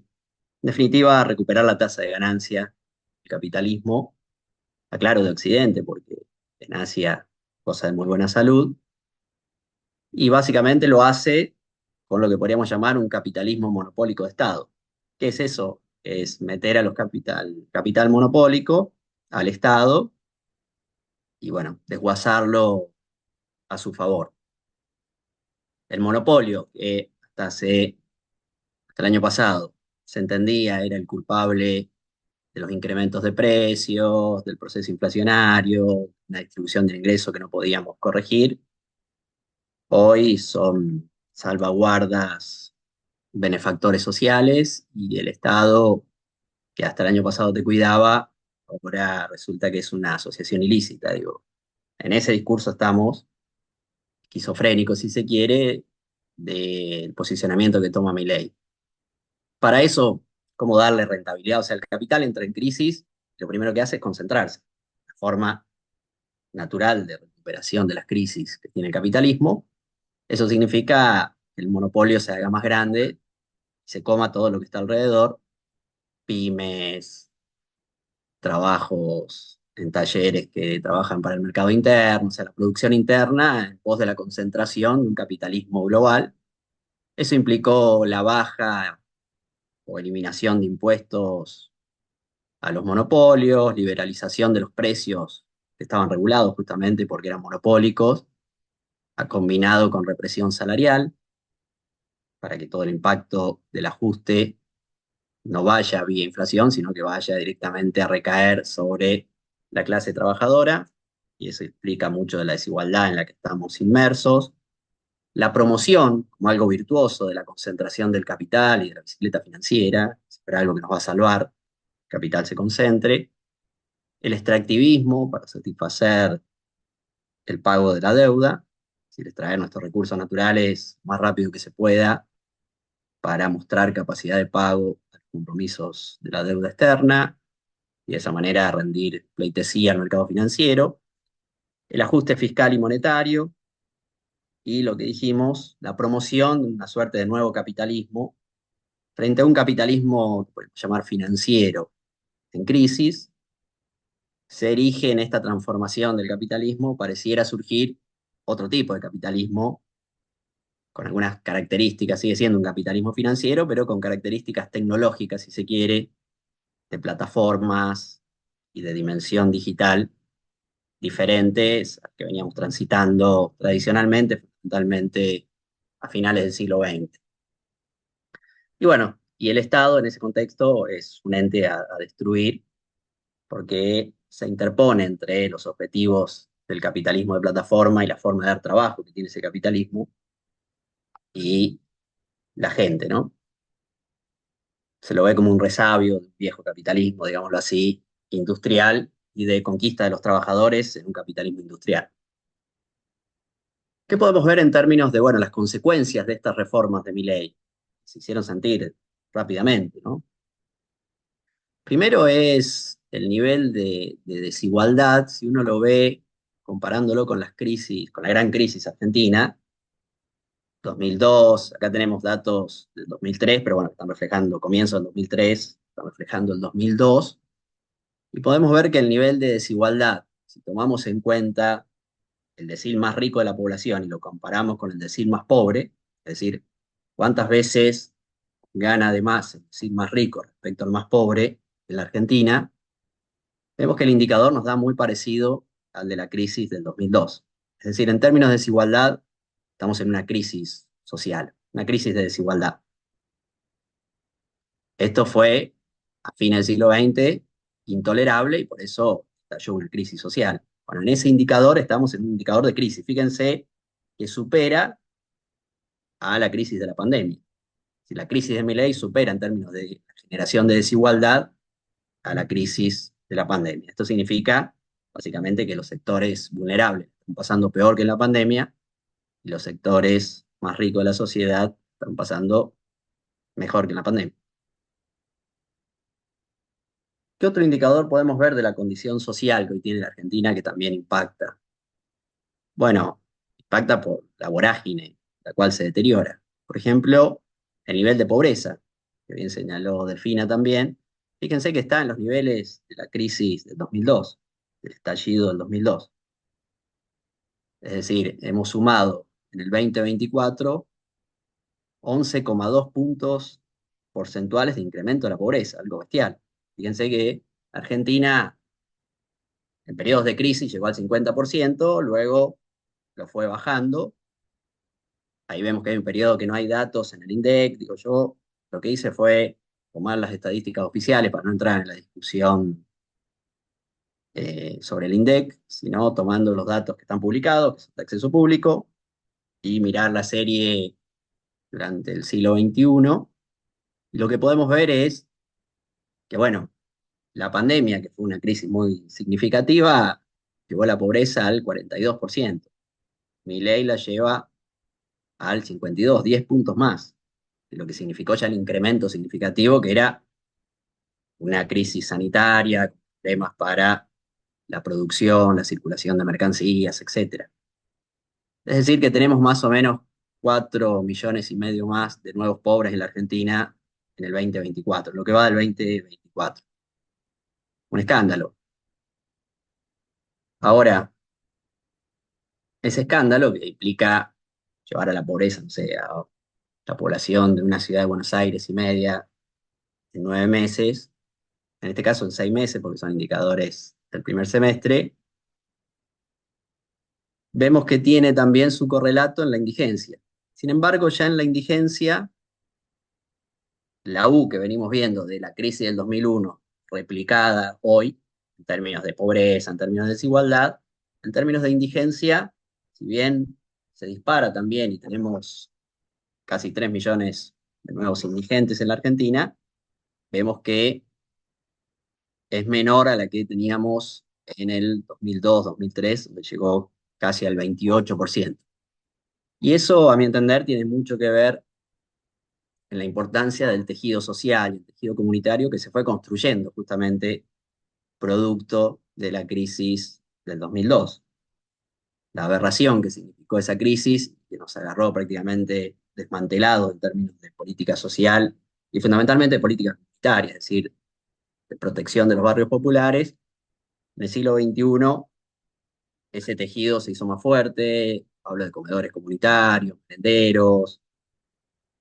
En definitiva, recuperar la tasa de ganancia del capitalismo, aclaro, de Occidente, porque en Asia cosa de muy buena salud, y básicamente lo hace con lo que podríamos llamar un capitalismo monopólico de Estado. ¿Qué es eso? Es meter a los capital monopólico al Estado y, bueno, desguazarlo a su favor. El monopolio, que hasta el año pasado se entendía era el culpable de los incrementos de precios, del proceso inflacionario, una distribución del ingreso que no podíamos corregir, hoy son salvaguardas, benefactores sociales, y el Estado, que hasta el año pasado te cuidaba, ahora resulta que es una asociación ilícita. Digo, en ese discurso estamos, esquizofrénicos si se quiere, del posicionamiento que toma Milei. Para eso, ¿cómo darle rentabilidad? O sea, el capital entra en crisis, lo primero que hace es concentrarse. La forma natural de recuperación de las crisis que tiene el capitalismo. Eso significa que el monopolio se haga más grande, se coma todo lo que está alrededor, pymes, trabajos en talleres que trabajan para el mercado interno, o sea, la producción interna en pos de la concentración de un capitalismo global. Eso implicó la baja o eliminación de impuestos a los monopolios, liberalización de los precios que estaban regulados justamente porque eran monopólicos, combinado con represión salarial. para que todo el impacto del ajuste no vaya vía inflación, sino que vaya directamente a recaer sobre la clase trabajadora, y eso explica mucho de la desigualdad en la que estamos inmersos. La promoción como algo virtuoso de la concentración del capital y de la bicicleta financiera, es algo que nos va a salvar, el capital se concentre. El extractivismo para satisfacer el pago de la deuda, es decir, extraer nuestros recursos naturales más rápido que se pueda para mostrar capacidad de pago a los compromisos de la deuda externa y de esa manera rendir pleitesía al mercado financiero. El ajuste fiscal y monetario y lo que dijimos, la promoción de una suerte de nuevo capitalismo frente a un capitalismo que podemos llamar financiero en crisis. Se erige en esta transformación del capitalismo, pareciera surgir otro tipo de capitalismo con algunas características, sigue siendo un capitalismo financiero, pero con características tecnológicas, si se quiere, de plataformas y de dimensión digital diferentes que veníamos transitando tradicionalmente, fundamentalmente a finales del siglo XX. Y bueno, y el Estado en ese contexto es un ente a destruir porque se interpone entre los objetivos del capitalismo de plataforma y la forma de dar trabajo que tiene ese capitalismo y la gente, ¿no? Se lo ve como un resabio del viejo capitalismo, digámoslo así, industrial y de conquista de los trabajadores en un capitalismo industrial. ¿Qué podemos ver en términos de, bueno, las consecuencias de estas reformas de Milei? Se hicieron sentir rápidamente, ¿no? Primero es el nivel de desigualdad, si uno lo ve comparándolo con las crisis, con la gran crisis argentina, 2002, acá tenemos datos del 2003, pero bueno, están reflejando comienzo del 2003, están reflejando el 2002, y podemos ver que el nivel de desigualdad, si tomamos en cuenta el decil más rico de la población y lo comparamos con el decil más pobre, es decir, cuántas veces gana de más el decil más rico respecto al más pobre en la Argentina, vemos que el indicador nos da muy parecido al de la crisis del 2002. Es decir, en términos de desigualdad, estamos en una crisis social, una crisis de desigualdad. Esto fue a fines del siglo XX intolerable y por eso estalló una crisis social. Bueno, en ese indicador estamos en un indicador de crisis. Fíjense que supera a la crisis de la pandemia. Si la crisis de Milei supera en términos de generación de desigualdad a la crisis de la pandemia. Esto significa básicamente que los sectores vulnerables están pasando peor que en la pandemia y los sectores más ricos de la sociedad están pasando mejor que en la pandemia. ¿Qué otro indicador podemos ver de la condición social que hoy tiene la Argentina que también impacta? Bueno, impacta por la vorágine, la cual se deteriora. Por ejemplo, el nivel de pobreza, que bien señaló Delfina también. Fíjense que está en los niveles de la crisis del 2002, del estallido del 2002. Es decir, hemos sumado en el 2024 11,2 puntos porcentuales de incremento de la pobreza, algo bestial. Fíjense que Argentina en periodos de crisis llegó al 50%, luego lo fue bajando. Ahí vemos que hay un periodo que no hay datos en el INDEC. Digo yo, lo que hice fue tomar las estadísticas oficiales para no entrar en la discusión sobre el INDEC, sino tomando los datos que están publicados, que son de acceso público, y mirar la serie durante el siglo XXI. Y lo que podemos ver es que, bueno, la pandemia, que fue una crisis muy significativa, llevó la pobreza al 42%. Milei la lleva al 52, 10 puntos más, de lo que significó ya el incremento significativo, que era una crisis sanitaria, temas para la producción, la circulación de mercancías, etcétera. Es decir, que tenemos más o menos 4,5 millones más de nuevos pobres en la Argentina en el 2024, lo que va del 2024. Un escándalo. Ahora, ese escándalo que implica llevar a la pobreza, no sé, a la población de una ciudad de Buenos Aires y media en 9 meses, en este caso en 6 meses, porque son indicadores del primer semestre, vemos que tiene también su correlato en la indigencia. Sin embargo, ya en la indigencia, la U que venimos viendo de la crisis del 2001 replicada hoy, en términos de pobreza, en términos de desigualdad, en términos de indigencia, si bien se dispara también y tenemos casi 3 millones de nuevos indigentes en la Argentina, vemos que es menor a la que teníamos en el 2002-2003, donde llegó casi al 28%. Y eso, a mi entender, tiene mucho que ver en la importancia del tejido social, el tejido comunitario que se fue construyendo justamente producto de la crisis del 2002. La aberración que significó esa crisis, que nos agarró prácticamente desmantelados en términos de política social y fundamentalmente de política comunitaria, es decir, de protección de los barrios populares. En el siglo XXI ese tejido se hizo más fuerte, hablo de comedores comunitarios, merenderos,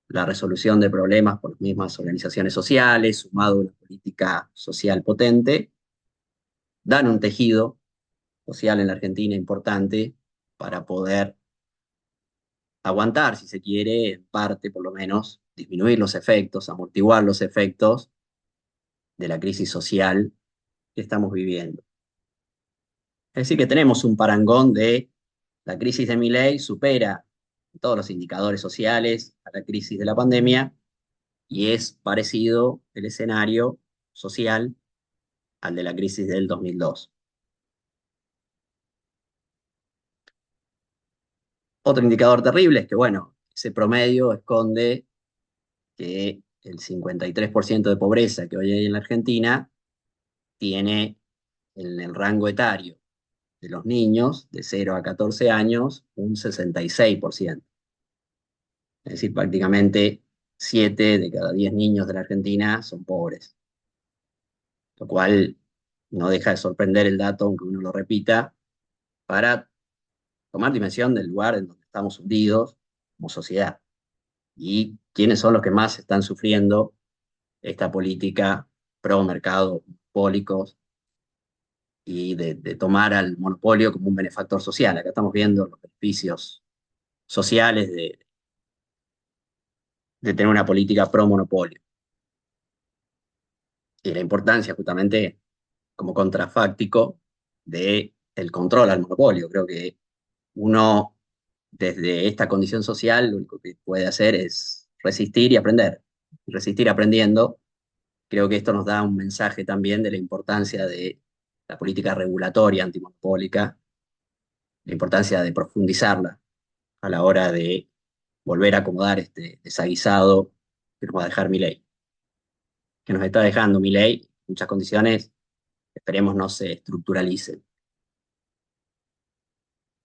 la resolución de problemas por las mismas organizaciones sociales, sumado a una política social potente, dan un tejido social en la Argentina importante para poder aguantar, si se quiere, en parte por lo menos, disminuir los efectos, amortiguar los efectos de la crisis social que estamos viviendo. Es decir, que tenemos un parangón de la crisis de Milei supera todos los indicadores sociales a la crisis de la pandemia y es parecido el escenario social al de la crisis del 2002. Otro indicador terrible es que, bueno, ese promedio esconde que el 53% de pobreza que hoy hay en la Argentina tiene en el rango etario de los niños de 0 a 14 años un 66%. Es decir, prácticamente 7 de cada 10 niños de la Argentina son pobres, lo cual no deja de sorprender el dato, aunque uno lo repita, para tomar dimensión del lugar en donde estamos hundidos como sociedad y quiénes son los que más están sufriendo esta política pro mercado monopólicos y de tomar al monopolio como un benefactor social. Acá estamos viendo los beneficios sociales de tener una política pro monopolio y la importancia justamente como contrafáctico del control al monopolio. Creo que uno desde esta condición social lo único que puede hacer es resistir y aprender. Resistir aprendiendo. Creo que esto nos da un mensaje también de la importancia de la política regulatoria antimonopólica, la importancia de profundizarla a la hora de volver a acomodar este desaguisado que nos va a dejar Milei, que nos está dejando Milei, en muchas condiciones, esperemos no se estructuralicen.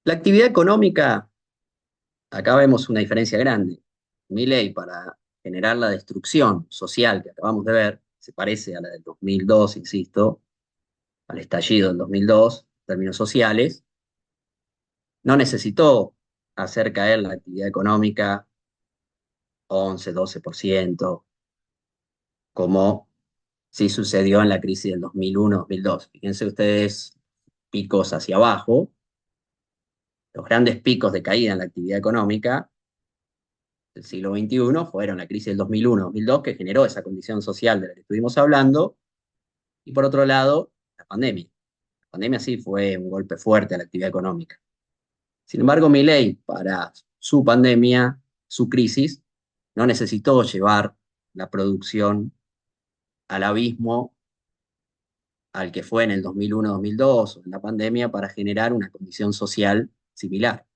La actividad económica, acá vemos una diferencia grande. Milei, para generar la destrucción social que acabamos de ver, se parece a la del 2002, insisto, al estallido del 2002, en términos sociales, no necesitó hacer caer la actividad económica 11-12%, como sí sucedió en la crisis del 2001-2002. Fíjense ustedes, picos hacia abajo, los grandes picos de caída en la actividad económica del siglo XXI fueron la crisis del 2001-2002, que generó esa condición social de la que estuvimos hablando, y por otro lado, la pandemia. La pandemia sí fue un golpe fuerte a la actividad económica. Sin embargo, Milei, para su pandemia, su crisis, no necesitó llevar la producción al abismo al que fue en el 2001-2002 o en la pandemia para generar una condición social similar.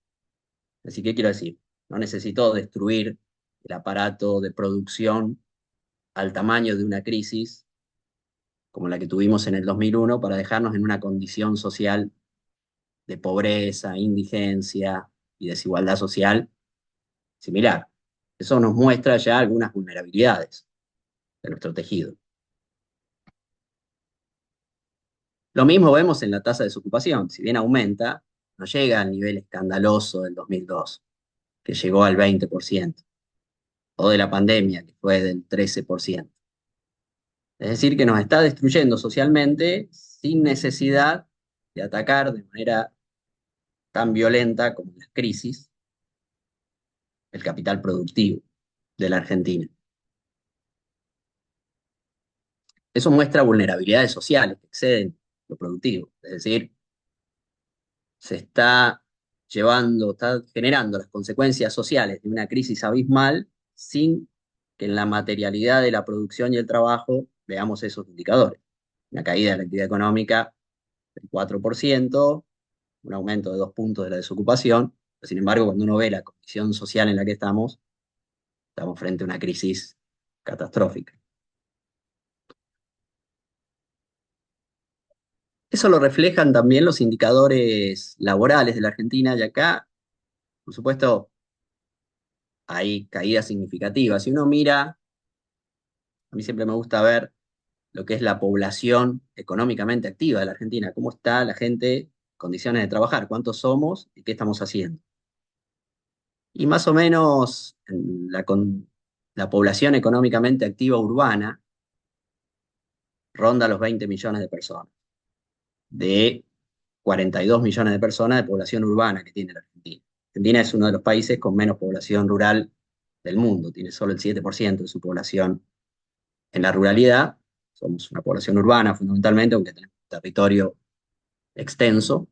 Así que quiero decir, no necesitó destruir el aparato de producción al tamaño de una crisis como la que tuvimos en el 2001 para dejarnos en una condición social de pobreza, indigencia y desigualdad social similar. Eso nos muestra ya algunas vulnerabilidades de nuestro tejido. Lo mismo vemos en la tasa de desocupación. Si bien aumenta, no llega al nivel escandaloso del 2002, que llegó al 20%, o de la pandemia, que fue del 13%. Es decir, que nos está destruyendo socialmente sin necesidad de atacar de manera tan violenta como las crisis el capital productivo de la Argentina. Eso muestra vulnerabilidades sociales que exceden lo productivo. Es decir, se está generando las consecuencias sociales de una crisis abismal sin que en la materialidad de la producción y el trabajo veamos esos indicadores. Una caída de la actividad económica del 4%, un aumento de 2 puntos de la desocupación. Sin embargo, cuando uno ve la condición social en la que estamos frente a una crisis catastrófica. Eso lo reflejan también los indicadores laborales de la Argentina, y acá, por supuesto, hay caídas significativas. Si uno mira, a mí siempre me gusta ver lo que es la población económicamente activa de la Argentina, cómo está la gente en condiciones de trabajar, cuántos somos y qué estamos haciendo. Y más o menos la población económicamente activa urbana ronda los 20 millones de personas, de 42 millones de personas de población urbana que tiene la Argentina. Argentina es uno de los países con menos población rural del mundo, tiene solo el 7% de su población en la ruralidad. Somos una población urbana fundamentalmente, aunque tenemos un territorio extenso,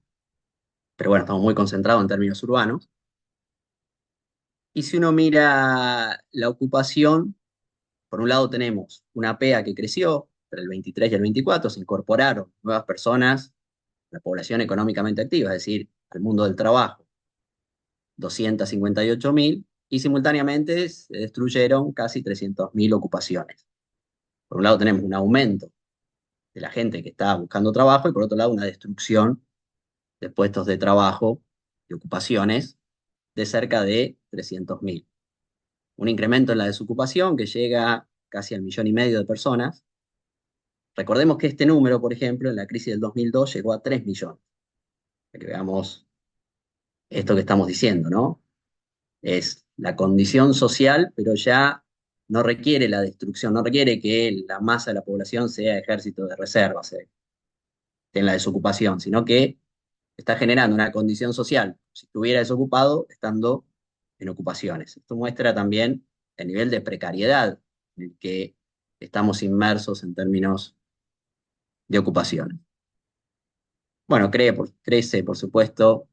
pero bueno, estamos muy concentrados en términos urbanos. Y si uno mira la ocupación, por un lado tenemos una PEA que creció entre el 23 y el 24, se incorporaron nuevas personas a la población económicamente activa, es decir, al mundo del trabajo, 258.000, y simultáneamente se destruyeron casi 300.000 ocupaciones. Por un lado tenemos un aumento de la gente que está buscando trabajo y por otro lado una destrucción de puestos de trabajo y ocupaciones de cerca de 300.000. Un incremento en la desocupación que llega casi al 1,5 millones de personas. Recordemos que este número, por ejemplo, en la crisis del 2002 llegó a 3 millones. Para que veamos esto que estamos diciendo, ¿no? Es la condición social, pero ya no requiere la destrucción, no requiere que la masa de la población sea ejército de reserva, esté en la desocupación, sino que está generando una condición social, si estuviera desocupado, estando en ocupaciones. Esto muestra también el nivel de precariedad en el que estamos inmersos en términos de ocupaciones. Bueno, crece, por supuesto,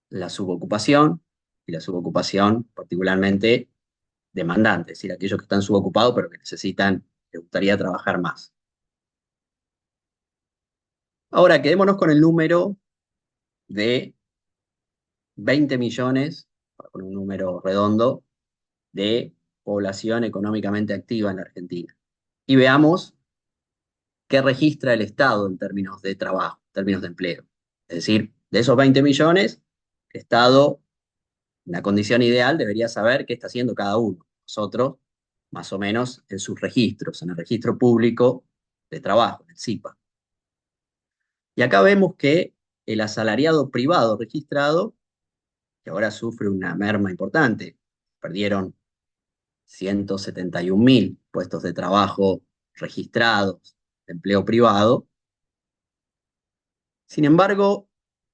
la subocupación, y la subocupación particularmente demandante, es decir, aquellos que están subocupados pero que necesitan, les gustaría trabajar más. Ahora, quedémonos con el número de 20 millones, para poner un número redondo, de población económicamente activa en la Argentina. Y veamos qué registra el Estado en términos de trabajo, en términos de empleo. Es decir, de esos 20 millones, el Estado, en la condición ideal, debería saber qué está haciendo cada uno. Nosotros, más o menos, en sus registros, en el registro público de trabajo, en el CIPA. Y acá vemos que el asalariado privado registrado, que ahora sufre una merma importante, perdieron 171.000 puestos de trabajo registrados de empleo privado. Sin embargo,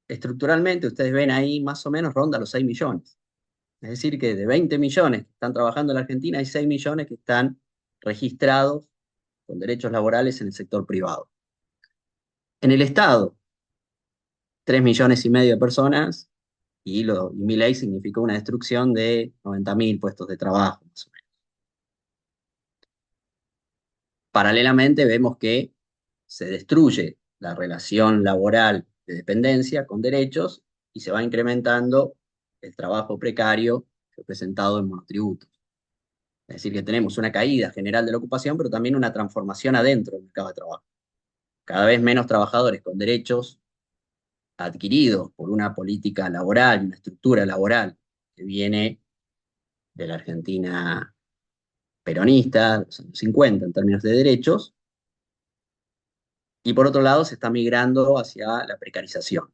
estructuralmente, ustedes ven ahí más o menos ronda los 6 millones. Es decir, que de 20 millones que están trabajando en la Argentina, hay 6 millones que están registrados con derechos laborales en el sector privado. En el Estado, 3,5 millones de personas, y mi ley significó una destrucción de 90.000 puestos de trabajo, más o menos. Paralelamente, vemos que se destruye la relación laboral de dependencia con derechos y se va incrementando el trabajo precario representado en monotributos. Es decir, que tenemos una caída general de la ocupación, pero también una transformación adentro del mercado de trabajo. Cada vez menos trabajadores con derechos adquiridos por una política laboral, una estructura laboral que viene de la Argentina peronista, de los años 50 en términos de derechos, y por otro lado se está migrando hacia la precarización.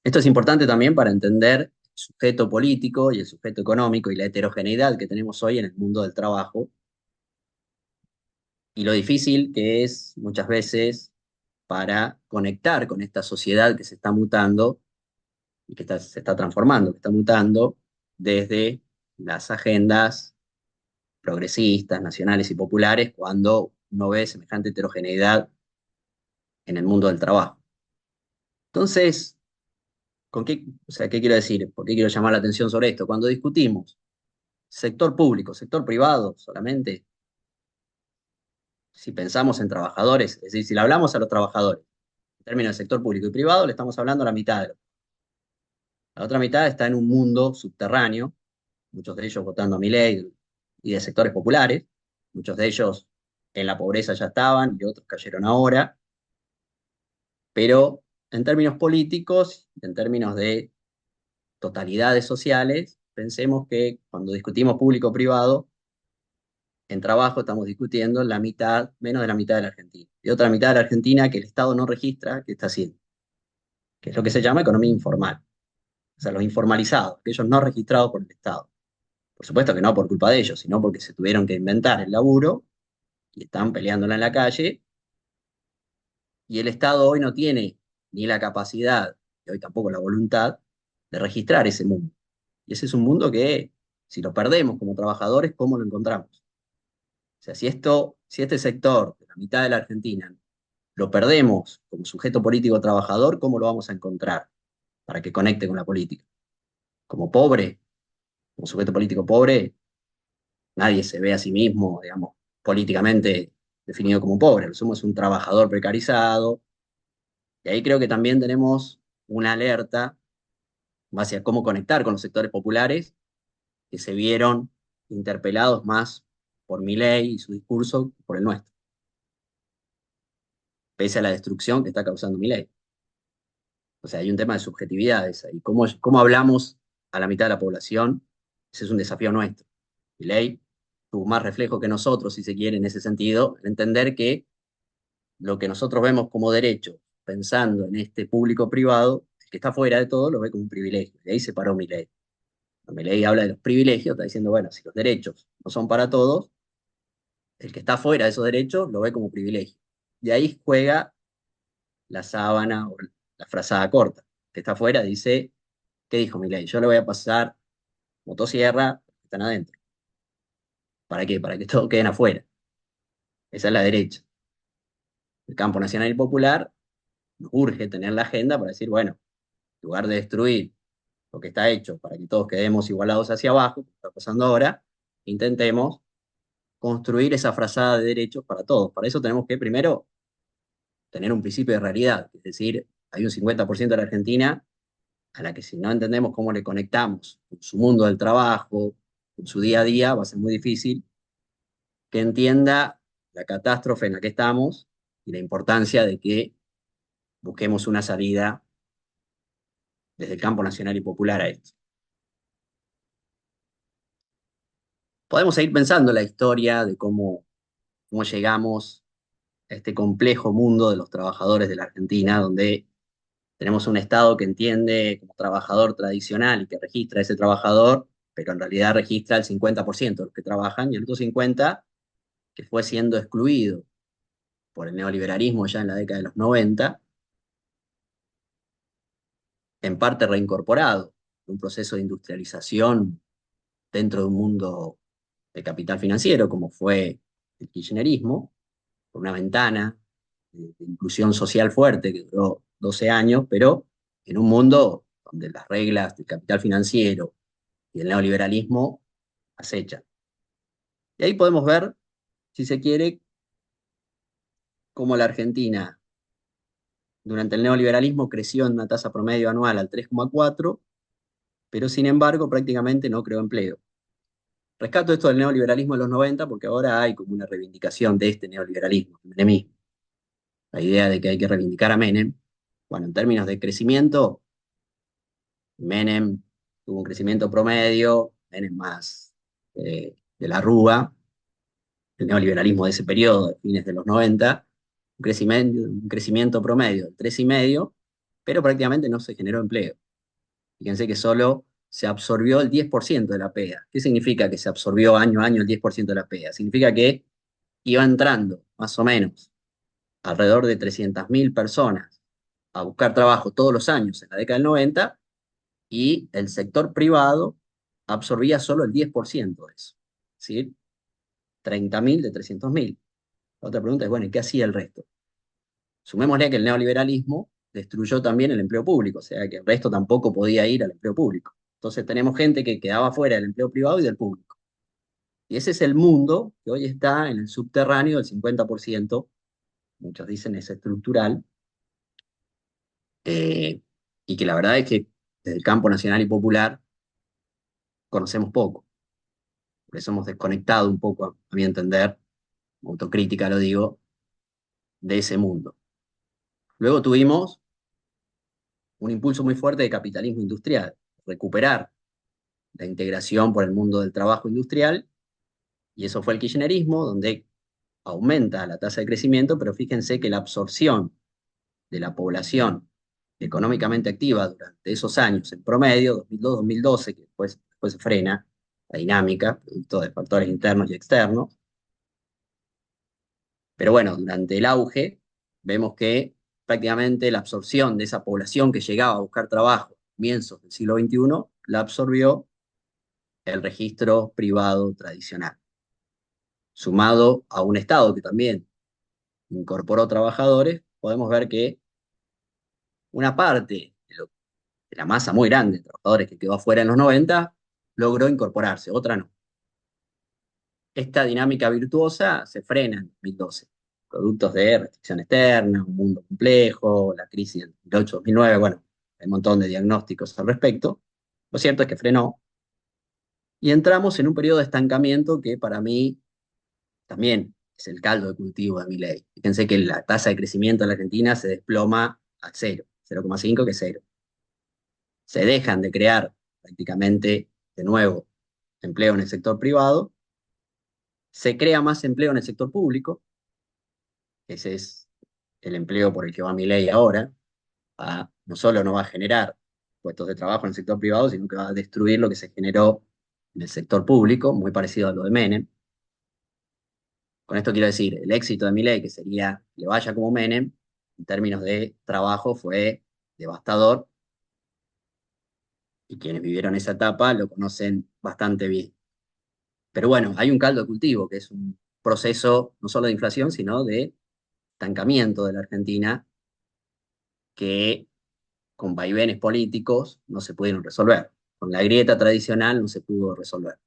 Esto es importante también para entender el sujeto político y el sujeto económico y la heterogeneidad que tenemos hoy en el mundo del trabajo y lo difícil que es muchas veces para conectar con esta sociedad que se está mutando y que se está transformando, que está mutando, desde las agendas progresistas, nacionales y populares cuando uno ve semejante heterogeneidad en el mundo del trabajo. Entonces, o sea, ¿qué quiero decir? ¿Por qué quiero llamar la atención sobre esto? Cuando discutimos sector público, sector privado solamente, si pensamos en trabajadores, es decir, si le hablamos a los trabajadores en términos de sector público y privado, le estamos hablando a la mitad. La otra mitad está en un mundo subterráneo, muchos de ellos votando a Milei y de sectores populares, muchos de ellos en la pobreza ya estaban y otros cayeron ahora, pero en términos políticos, en términos de totalidades sociales, pensemos que cuando discutimos público-privado, en trabajo estamos discutiendo la mitad, menos de la mitad de la Argentina. Y otra mitad de la Argentina que el Estado no registra, que está haciendo, que es lo que se llama economía informal. O sea, los informalizados, aquellos no registrados por el Estado. Por supuesto que no por culpa de ellos, sino porque se tuvieron que inventar el laburo y están peleándola en la calle. Y el Estado hoy no tiene ni la capacidad, y hoy tampoco la voluntad, de registrar ese mundo. Y ese es un mundo que, si lo perdemos como trabajadores, ¿cómo lo encontramos? O sea, si este sector de la mitad de la Argentina lo perdemos como sujeto político trabajador, ¿cómo lo vamos a encontrar para que conecte con la política? Como pobre, como sujeto político pobre, nadie se ve a sí mismo, digamos, políticamente definido como pobre. Lo sumo es un trabajador precarizado. Y ahí creo que también tenemos una alerta hacia cómo conectar con los sectores populares que se vieron interpelados más por Milei y su discurso que por el nuestro, pese a la destrucción que está causando Milei. O sea, hay un tema de subjetividades ahí. ¿Cómo hablamos a la mitad de la población? Ese es un desafío nuestro. Milei tuvo más reflejo que nosotros, si se quiere, en ese sentido, en entender que lo que nosotros vemos como derecho, pensando en este público privado, el que está fuera de todo lo ve como un privilegio. Y ahí se paró Milei. Cuando Milei habla de los privilegios, está diciendo, bueno, si los derechos no son para todos, el que está fuera de esos derechos lo ve como privilegio. Y ahí juega la sábana o la frazada corta. El que está fuera dice, ¿qué dijo Milei? Yo le voy a pasar motosierra a los que están adentro. ¿Para qué? Para que todos queden afuera. Esa es la derecha. El campo nacional y popular nos urge tener la agenda para decir, bueno, en lugar de destruir lo que está hecho para que todos quedemos igualados hacia abajo, como está pasando ahora, intentemos construir esa frazada de derechos para todos. Para eso tenemos que primero tener un principio de realidad, es decir, hay un 50% de la Argentina a la que si no entendemos cómo le conectamos con su mundo del trabajo, con su día a día, va a ser muy difícil que entienda la catástrofe en la que estamos y la importancia de que busquemos una salida desde el campo nacional y popular a esto. Podemos seguir pensando la historia de cómo llegamos a este complejo mundo de los trabajadores de la Argentina, donde tenemos un Estado que entiende como trabajador tradicional y que registra a ese trabajador, pero en realidad registra el 50% de los que trabajan y el otro 50% que fue siendo excluido por el neoliberalismo ya en la década de los 90, en parte reincorporado, un proceso de industrialización dentro de un mundo de capital financiero, como fue el kirchnerismo, por una ventana de inclusión social fuerte que duró 12 años, pero en un mundo donde las reglas del capital financiero y el neoliberalismo acechan. Y ahí podemos ver, si se quiere, cómo la Argentina durante el neoliberalismo creció en una tasa promedio anual al 3,4, pero sin embargo prácticamente no creó empleo. Rescato esto del neoliberalismo de los 90 porque ahora hay como una reivindicación de este neoliberalismo, el menemismo. La idea de que hay que reivindicar a Menem. Bueno, en términos de crecimiento, Menem tuvo un crecimiento promedio, Menem más de la Rúa, el neoliberalismo de ese periodo, de fines de los 90, un crecimiento promedio del 3,5, pero prácticamente no se generó empleo. Fíjense que solo se absorbió el 10% de la PEA. ¿Qué significa que se absorbió año a año el 10% de la PEA? Significa que iba entrando más o menos alrededor de 300.000 personas a buscar trabajo todos los años en la década del 90 y el sector privado absorbía solo el 10% de eso, es decir, 30.000 de 300.000. La otra pregunta es, bueno, ¿y qué hacía el resto? Sumémosle que el neoliberalismo destruyó también el empleo público, o sea que el resto tampoco podía ir al empleo público. Entonces tenemos gente que quedaba fuera del empleo privado y del público. Y ese es el mundo que hoy está en el subterráneo del 50%, muchos dicen es estructural, eh, y que la verdad es que desde el campo nacional y popular conocemos poco. Por eso hemos desconectado un poco, a mi entender, autocrítica lo digo, de ese mundo. Luego tuvimos un impulso muy fuerte de capitalismo industrial, recuperar la integración por el mundo del trabajo industrial, y eso fue el kirchnerismo, donde aumenta la tasa de crecimiento, pero fíjense que la absorción de la población económicamente activa durante esos años, en promedio, 2002-2012, que después se frena la dinámica, producto de factores internos y externos. Pero bueno, durante el auge vemos que prácticamente la absorción de esa población que llegaba a buscar trabajo a comienzos del siglo XXI la absorbió el registro privado tradicional, sumado a un Estado que también incorporó trabajadores, podemos ver que una parte de la masa muy grande de trabajadores que quedó afuera en los 90 logró incorporarse, otra no. Esta dinámica virtuosa se frena en 2012, productos de restricción externa, un mundo complejo, la crisis del 2008-2009, bueno, hay un montón de diagnósticos al respecto. Lo cierto es que frenó y entramos en un periodo de estancamiento que para mí también es el caldo de cultivo de mi ley. Fíjense que la tasa de crecimiento en la Argentina se desploma a cero, 0,5 que es cero. Se dejan de crear prácticamente de nuevo empleo en el sector privado, se crea más empleo en el sector público, ese es el empleo por el que va mi ley ahora, no solo no va a generar puestos de trabajo en el sector privado, sino que va a destruir lo que se generó en el sector público, muy parecido a lo de Menem. Con esto quiero decir, el éxito de mi ley, que sería que le vaya como Menem, en términos de trabajo fue devastador, y quienes vivieron esa etapa lo conocen bastante bien. Pero bueno, hay un caldo de cultivo, que es un proceso no solo de inflación, sino de estancamiento de la Argentina, que con vaivenes políticos no se pudieron resolver. Con la grieta tradicional no se pudo resolver.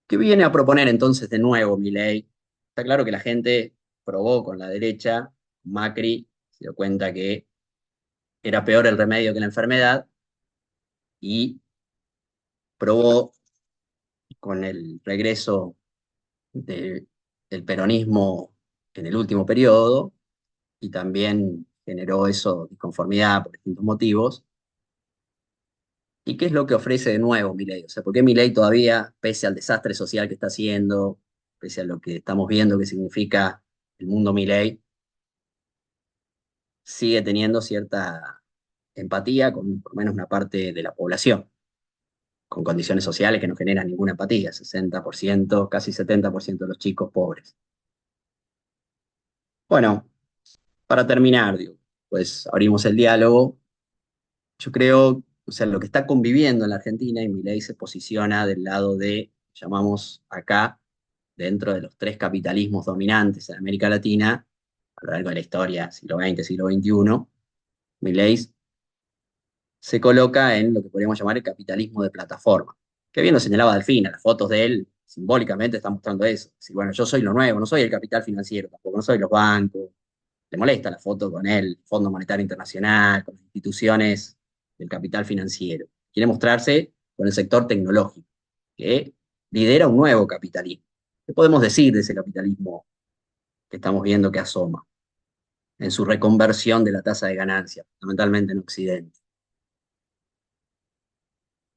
¿Qué viene a proponer entonces de nuevo Milei? Está claro que la gente probó con la derecha, Macri se dio cuenta que era peor el remedio que la enfermedad y probó con el regreso del peronismo en el último periodo, y también generó eso disconformidad por distintos motivos. ¿Y qué es lo que ofrece de nuevo Milei? O sea, ¿por qué Milei todavía, pese al desastre social que está haciendo, pese a lo que estamos viendo que significa el mundo Milei, sigue teniendo cierta empatía con por lo menos una parte de la población, con condiciones sociales que no generan ninguna empatía, 60%, casi 70% de los chicos pobres? Bueno, para terminar, digo, pues abrimos el diálogo. Yo creo, o sea, lo que está conviviendo en la Argentina, y Milei se posiciona del lado de, llamamos acá, dentro de los tres capitalismos dominantes en América Latina, a lo largo de la historia, siglo XX, siglo XXI, Milei se coloca en lo que podríamos llamar el capitalismo de plataforma. Que bien lo señalaba Delfina, las fotos de él simbólicamente están mostrando eso. Si, bueno, yo soy lo nuevo, no soy el capital financiero, tampoco no soy los bancos. Le molesta la foto con el Fondo Monetario Internacional, con las instituciones del capital financiero. Quiere mostrarse con el sector tecnológico, que lidera un nuevo capitalismo. ¿Qué podemos decir de ese capitalismo que estamos viendo que asoma en su reconversión de la tasa de ganancia, fundamentalmente en Occidente?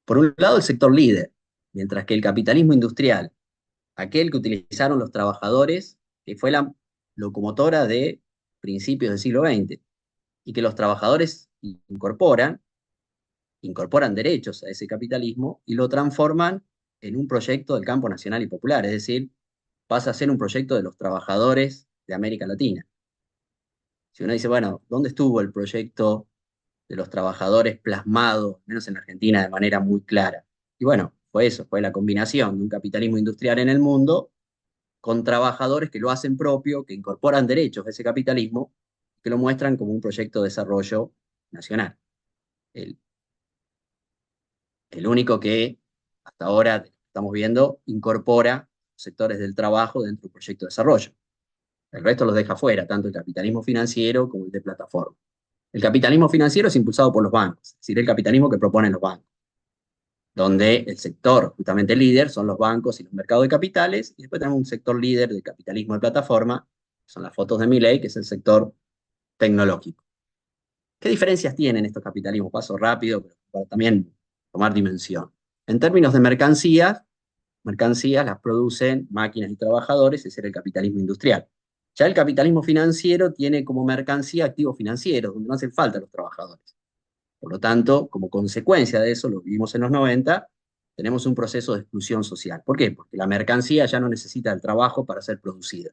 Por un lado, el sector líder, mientras que el capitalismo industrial, aquel que utilizaron los trabajadores, que fue la locomotora de principios del siglo XX, y que los trabajadores incorporan derechos a ese capitalismo y lo transforman en un proyecto del campo nacional y popular, es decir, pasa a ser un proyecto de los trabajadores de América Latina. Si uno dice, bueno, ¿dónde estuvo el proyecto de los trabajadores plasmado, al menos en Argentina, de manera muy clara. Y bueno, fue eso, fue la combinación de un capitalismo industrial en el mundo con trabajadores que lo hacen propio, que incorporan derechos de ese capitalismo, que lo muestran como un proyecto de desarrollo nacional. El, el único que hasta ahora estamos viendo incorpora sectores del trabajo dentro del proyecto de desarrollo. El resto los deja fuera, tanto el capitalismo financiero como el de plataforma. El capitalismo financiero es impulsado por los bancos, es decir, el capitalismo que proponen los bancos, donde el sector justamente líder son los bancos y los mercados de capitales, y después tenemos un sector líder del capitalismo de plataforma, que son las fotos de Milei, que es el sector tecnológico. ¿Qué diferencias tienen estos capitalismos? Paso rápido, pero para también tomar dimensión. En términos de mercancías las producen máquinas y trabajadores, ese era el capitalismo industrial. Ya el capitalismo financiero tiene como mercancía activos financieros, donde no hacen falta los trabajadores. Por lo tanto, como consecuencia de eso, lo vimos en los 90, tenemos un proceso de exclusión social. ¿Por qué? Porque la mercancía ya no necesita el trabajo para ser producida.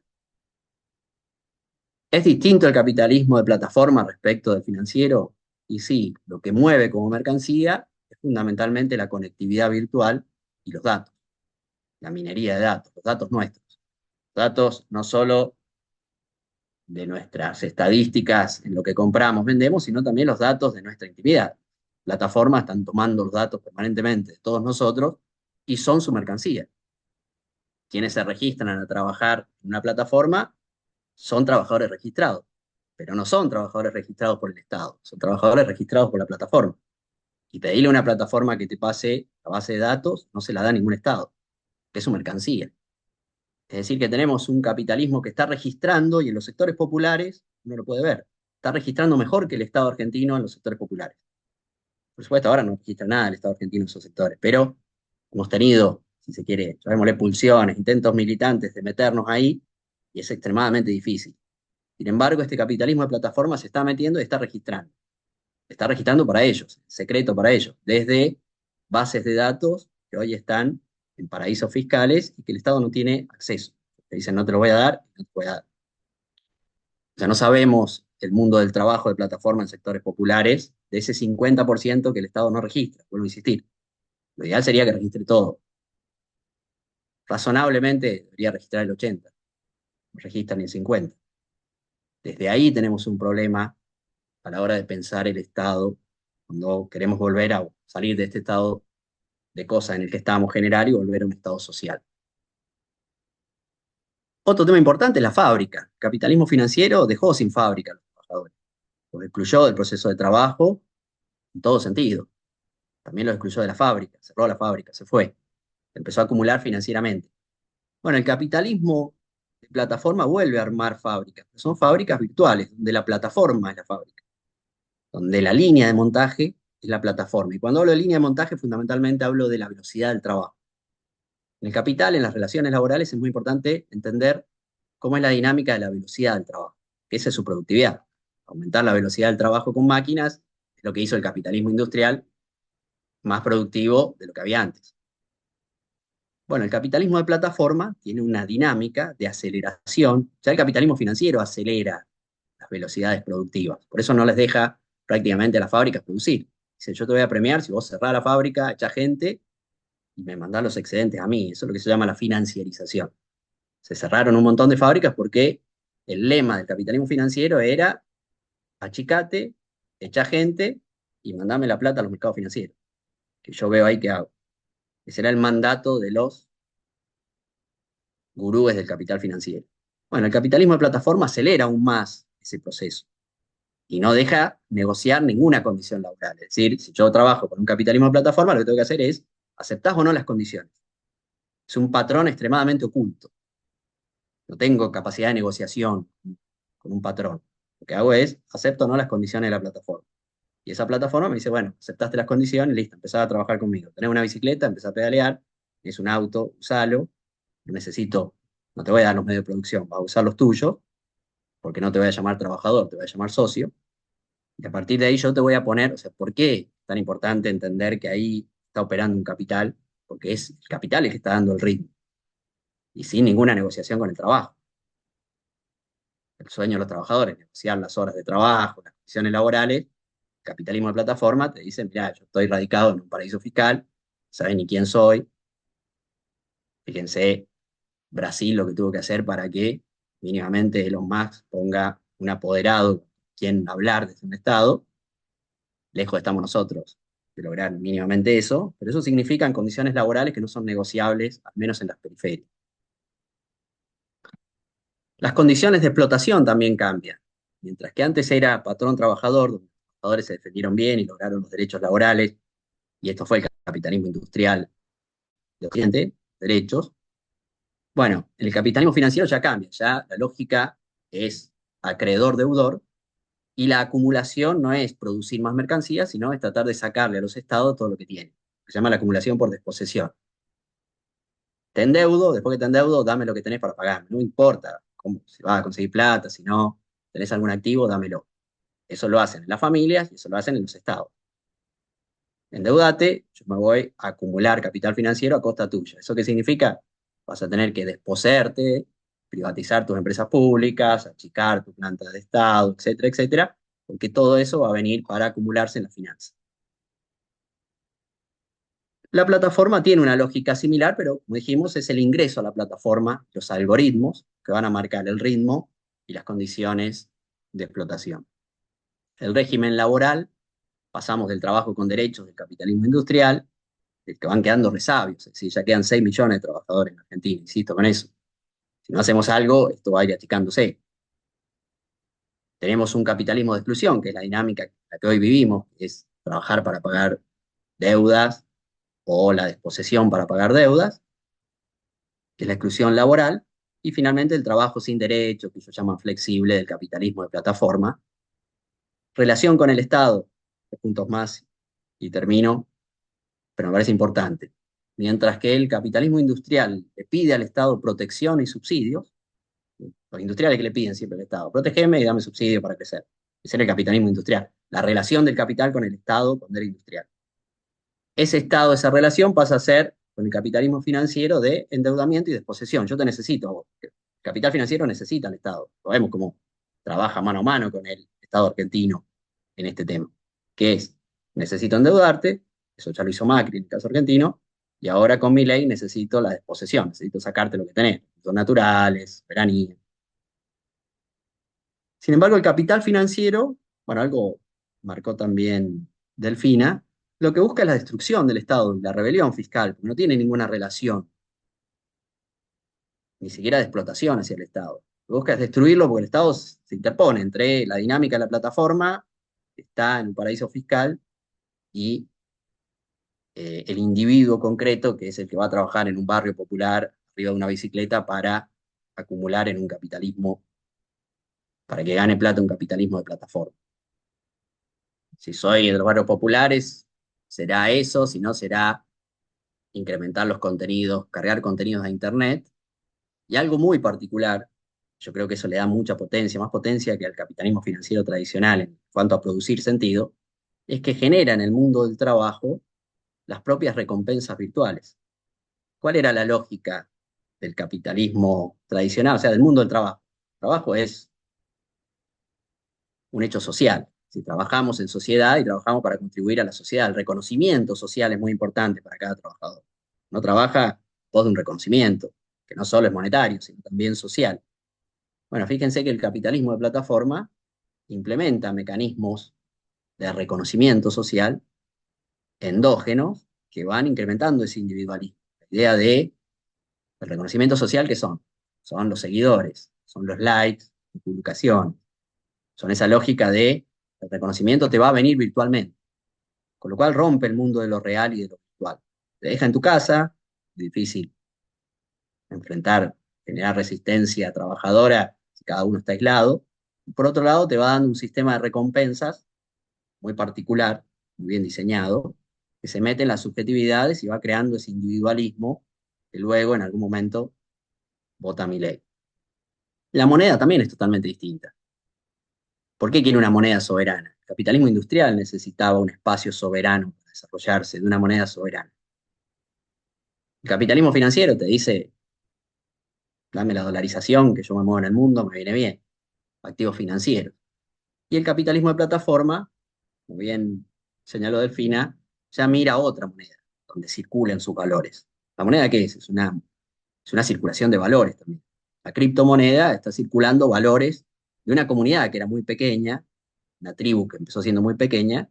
¿Es distinto el capitalismo de plataforma respecto del financiero? Y sí, lo que mueve como mercancía es fundamentalmente la conectividad virtual y los datos, la minería de datos, los datos nuestros. Datos no solo de nuestras estadísticas en lo que compramos, vendemos, sino también los datos de nuestra intimidad. Plataformas están tomando los datos permanentemente de todos nosotros y son su mercancía. Quienes se registran a trabajar en una plataforma son trabajadores registrados, pero no son trabajadores registrados por el Estado, son trabajadores registrados por la plataforma. Y pedirle a una plataforma que te pase la base de datos no se la da ningún Estado, es su mercancía. Es decir, que tenemos un capitalismo que está registrando, y en los sectores populares uno lo puede ver, está registrando mejor que el Estado argentino en los sectores populares. Por supuesto, ahora no registra nada el Estado argentino en esos sectores, pero hemos tenido, si se quiere, llamémosle pulsiones, intentos militantes de meternos ahí, y es extremadamente difícil. Sin embargo, este capitalismo de plataforma se está metiendo y está registrando. Está registrando para ellos, secreto para ellos, desde bases de datos que hoy están en paraísos fiscales y que el Estado no tiene acceso. Te dicen, no te lo voy a dar, no te voy a dar. O sea, no sabemos el mundo del trabajo de plataforma en sectores populares, de ese 50% que el Estado no registra, vuelvo a insistir. Lo ideal sería que registre todo. Razonablemente debería registrar el 80%, no registra ni el 50%. Desde ahí tenemos un problema a la hora de pensar el Estado, cuando queremos volver a salir de este estado de cosas en el que estábamos general y volver a un estado social. Otro tema importante es la fábrica. El capitalismo financiero dejó sin fábrica a los trabajadores. Los excluyó del proceso de trabajo en todo sentido. También los excluyó de la fábrica, cerró la fábrica, se fue. Empezó a acumular financieramente. Bueno, el capitalismo de plataforma vuelve a armar fábricas. Son fábricas virtuales, donde la plataforma es la fábrica, donde la línea de montaje es la plataforma. Y cuando hablo de línea de montaje, fundamentalmente hablo de la velocidad del trabajo. En el capital, en las relaciones laborales, es muy importante entender cómo es la dinámica de la velocidad del trabajo, que esa es su productividad. Aumentar la velocidad del trabajo con máquinas es lo que hizo el capitalismo industrial más productivo de lo que había antes. Bueno, el capitalismo de plataforma tiene una dinámica de aceleración. Ya el capitalismo financiero acelera las velocidades productivas. Por eso no les deja prácticamente a las fábricas producir. Dice, yo te voy a premiar si vos cerrás la fábrica, echás gente y me mandás los excedentes a mí. Eso es lo que se llama la financiarización. Se cerraron un montón de fábricas porque el lema del capitalismo financiero era achicate, echa gente y mandame la plata a los mercados financieros, que yo veo ahí que hago. Ese era el mandato de los gurúes del capital financiero. Bueno, el capitalismo de plataforma acelera aún más ese proceso y no deja negociar ninguna condición laboral. Es decir, si yo trabajo con un capitalismo de plataforma, lo que tengo que hacer es, ¿aceptás o no las condiciones? Es un patrón extremadamente oculto. No tengo capacidad de negociación con un patrón. Lo que hago es, acepto o no las condiciones de la plataforma. Y esa plataforma me dice, bueno, aceptaste las condiciones, listo, empezá a trabajar conmigo. Tenés una bicicleta, empezá a pedalear, es un auto, usalo, necesito, no te voy a dar los medios de producción, vas a usar los tuyos, porque no te voy a llamar trabajador, te voy a llamar socio. Y a partir de ahí yo te voy a poner, o sea, ¿por qué es tan importante entender que ahí está operando un capital? Porque es el capital el que está dando el ritmo. Y sin ninguna negociación con el trabajo. El sueño de los trabajadores, negociar las horas de trabajo, las condiciones laborales, capitalismo de plataforma te dice, mira, yo estoy radicado en un paraíso fiscal, no saben ni quién soy. Fíjense, Brasil lo que tuvo que hacer para que mínimamente Elon Musk ponga un apoderado quien hablar desde un Estado. Lejos estamos nosotros de lograr mínimamente eso, pero eso significa en condiciones laborales que no son negociables, al menos en las periferias. Las condiciones de explotación también cambian. Mientras que antes era patrón-trabajador, donde los trabajadores se defendieron bien y lograron los derechos laborales, y esto fue el capitalismo industrial de Occidente, derechos. Bueno, en el capitalismo financiero ya cambia, ya la lógica es acreedor-deudor, y la acumulación no es producir más mercancías, sino es tratar de sacarle a los estados todo lo que tienen. Se llama la acumulación por desposesión. Te endeudo, después que te endeudo, dame lo que tenés para pagarme. No importa cómo se va a conseguir plata, si no tenés algún activo, dámelo. Eso lo hacen en las familias y eso lo hacen en los estados. Endeudate, yo me voy a acumular capital financiero a costa tuya. ¿Eso qué significa? Vas a tener que desposerte, privatizar tus empresas públicas, achicar tu planta de Estado, etcétera, etcétera, porque todo eso va a venir para acumularse en la finanza. La plataforma tiene una lógica similar, pero como dijimos, es el ingreso a la plataforma, los algoritmos que van a marcar el ritmo y las condiciones de explotación. El régimen laboral, pasamos del trabajo con derechos del capitalismo industrial, del que van quedando resabios, es decir, ya quedan 6 millones de trabajadores en Argentina, insisto con eso. Si no hacemos algo, esto va a ir achicándose. Tenemos un capitalismo de exclusión, que es la dinámica en la que hoy vivimos, que es trabajar para pagar deudas o la desposesión para pagar deudas, que es la exclusión laboral, y finalmente el trabajo sin derecho, que ellos llaman flexible, del capitalismo de plataforma. Relación con el Estado, puntos más y termino, pero me parece importante. Mientras que el capitalismo industrial le pide al Estado protección y subsidios, los industriales que le piden siempre al Estado, protégeme y dame subsidio para crecer. Ese es el capitalismo industrial, la relación del capital con el Estado, con el industrial. Ese Estado, esa relación pasa a ser con el capitalismo financiero de endeudamiento y desposesión. Yo te necesito. El capital financiero necesita al Estado. Lo vemos cómo trabaja mano a mano con el Estado argentino en este tema. Que es, necesito endeudarte, eso ya lo hizo Macri en el caso argentino, y ahora con mi ley necesito la desposesión, necesito sacarte lo que tenés, recursos naturales, soberanía. Sin embargo, el capital financiero, bueno, algo marcó también Delfina, lo que busca es la destrucción del Estado, la rebelión fiscal, porque no tiene ninguna relación, ni siquiera de explotación hacia el Estado. Lo que busca es destruirlo porque el Estado se interpone entre la dinámica de la plataforma, que está en un paraíso fiscal, y el individuo concreto, que es el que va a trabajar en un barrio popular, arriba de una bicicleta, para acumular en un capitalismo, para que gane plata un capitalismo de plataforma. Si soy de los barrios populares, será eso, si no será incrementar los contenidos, cargar contenidos a Internet. Y algo muy particular, yo creo que eso le da mucha potencia, más potencia que al capitalismo financiero tradicional en cuanto a producir sentido, es que genera en el mundo del trabajo las propias recompensas virtuales. ¿Cuál era la lógica del capitalismo tradicional, o sea, del mundo del trabajo? El trabajo es un hecho social. Si trabajamos en sociedad y trabajamos para contribuir a la sociedad, el reconocimiento social es muy importante para cada trabajador. No trabaja todo de un reconocimiento, que no solo es monetario, sino también social. Bueno, fíjense que el capitalismo de plataforma implementa mecanismos de reconocimiento social endógenos que van incrementando ese individualismo. La idea de el reconocimiento social, ¿qué son? Son los seguidores, son los likes, las publicaciones, son esa lógica de el reconocimiento te va a venir virtualmente, con lo cual rompe el mundo de lo real y de lo virtual. Te deja en tu casa, es difícil enfrentar, generar resistencia trabajadora si cada uno está aislado. Y por otro lado, te va dando un sistema de recompensas muy particular, muy bien diseñado, que se mete en las subjetividades y va creando ese individualismo que luego en algún momento vota mi ley. La moneda también es totalmente distinta. ¿Por qué quiere una moneda soberana? El capitalismo industrial necesitaba un espacio soberano para desarrollarse, de una moneda soberana. El capitalismo financiero te dice, dame la dolarización, que yo me muevo en el mundo, me viene bien. Activos financieros. Y el capitalismo de plataforma como bien señaló Delfina, ya mira otra moneda donde circulen sus valores. ¿La moneda qué es? Es una circulación de valores también. La criptomoneda está circulando valores de una comunidad que era muy pequeña, una tribu que empezó siendo muy pequeña,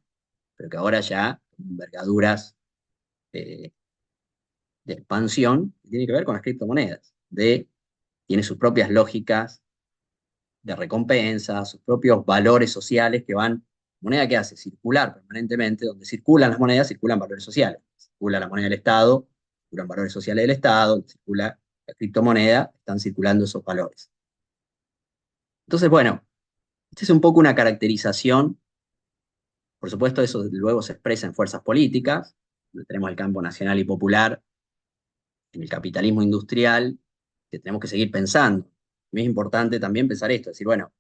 pero que ahora ya con envergaduras eh, de expansión, que tiene que ver con las criptomonedas, tiene sus propias lógicas de recompensa, sus propios valores sociales que van, moneda que hace circular permanentemente, donde circulan las monedas, circulan valores sociales. Circula la moneda del Estado, circulan valores sociales del Estado, donde circula la criptomoneda, están circulando esos valores. Entonces, bueno, esta es un poco una caracterización, por supuesto, eso luego se expresa en fuerzas políticas, donde tenemos el campo nacional y popular, en el capitalismo industrial, que tenemos que seguir pensando. Es importante también pensar esto, decir, bueno,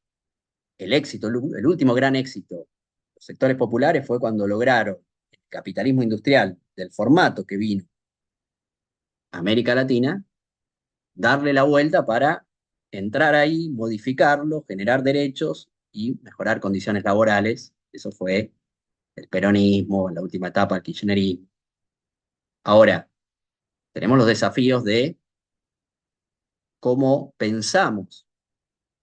el éxito, el último gran éxito de los sectores populares fue cuando lograron el capitalismo industrial del formato que vino a América Latina, darle la vuelta para entrar ahí, modificarlo, generar derechos y mejorar condiciones laborales. Eso fue el peronismo, la última etapa del kirchnerismo. Ahora, tenemos los desafíos de cómo pensamos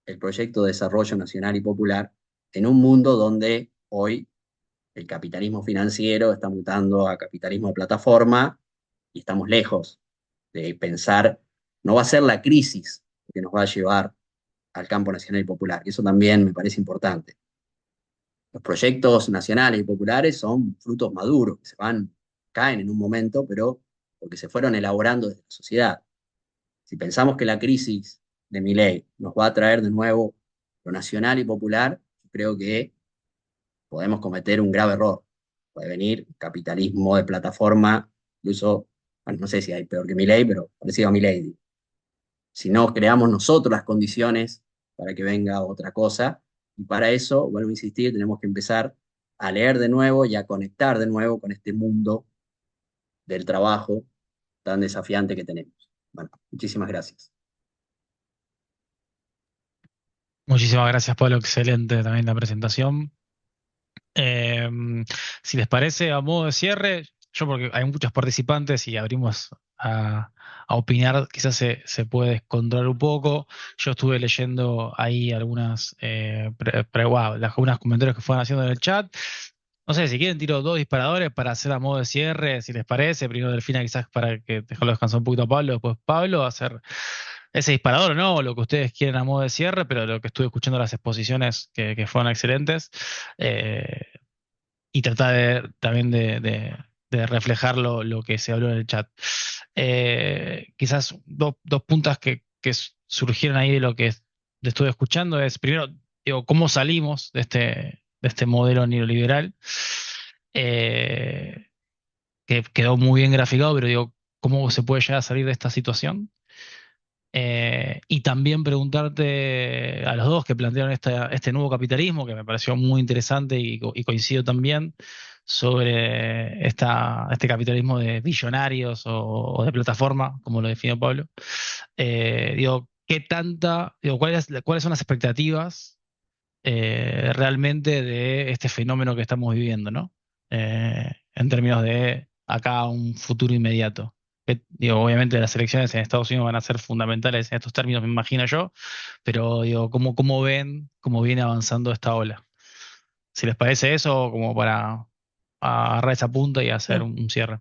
el proyecto de desarrollo nacional y popular en un mundo donde hoy el capitalismo financiero está mutando a capitalismo de plataforma y estamos lejos de pensar, no va a ser la crisis que nos va a llevar al campo nacional y popular, y eso también me parece importante. Los proyectos nacionales y populares son frutos maduros, que se van, caen en un momento, pero porque se fueron elaborando desde la sociedad. Si pensamos que la crisis de Milei nos va a traer de nuevo lo nacional y popular, yo creo que podemos cometer un grave error. Puede venir capitalismo de plataforma, incluso, bueno, no sé si hay peor que Milei, pero parecido a Milei. Si no creamos nosotros las condiciones para que venga otra cosa, y para eso, vuelvo a insistir, tenemos que empezar a leer de nuevo y a conectar de nuevo con este mundo del trabajo tan desafiante que tenemos. Bueno, muchísimas gracias. Muchísimas gracias, Pablo. Excelente también la presentación. Eh, si les parece, a modo de cierre, yo porque hay muchos participantes y abrimos a opinar, quizás se puede descontrolar un poco. Yo estuve leyendo ahí algunas, algunos comentarios que fueron haciendo en el chat. No sé, si quieren tiro dos disparadores para hacer a modo de cierre, si les parece. Primero Delfina quizás para que dejarlo descansar un poquito a Pablo, después Pablo, hacer ese disparador o no, o lo que ustedes quieren a modo de cierre, pero lo que estuve escuchando las exposiciones que fueron excelentes. Eh, y tratar también de reflejar lo que se habló en el chat. Quizás dos puntas que surgieron ahí de lo que estuve escuchando es, primero, digo, cómo salimos de este modelo neoliberal, eh, que quedó muy bien graficado, pero digo, cómo se puede llegar a salir de esta situación. Y también preguntarte a los dos que plantearon este nuevo capitalismo, que me pareció muy interesante y coincido también, sobre este capitalismo de billonarios o de plataforma, como lo definió Pablo. Digo, ¿cuáles son las expectativas realmente de este fenómeno que estamos viviendo, ¿no? En términos de acá un futuro inmediato. Digo, obviamente las elecciones en Estados Unidos van a ser fundamentales en estos términos, me imagino yo, pero digo, ¿cómo ven cómo viene avanzando esta ola? Si les parece eso, como para agarrar esa punta y hacer Sí. un cierre.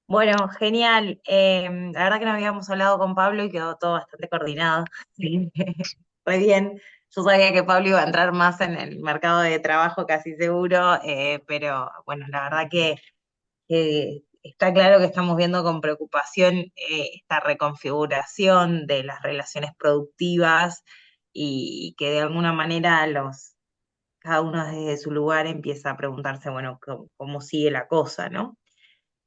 Bueno, genial. La verdad que no habíamos hablado con Pablo y quedó todo bastante coordinado. Sí. Muy bien. Yo sabía que Pablo iba a entrar más en el mercado de trabajo, casi seguro, pero bueno, la verdad que está claro que estamos viendo con preocupación esta reconfiguración de las relaciones productivas y que de alguna manera cada uno desde su lugar empieza a preguntarse, bueno, cómo sigue la cosa, ¿no?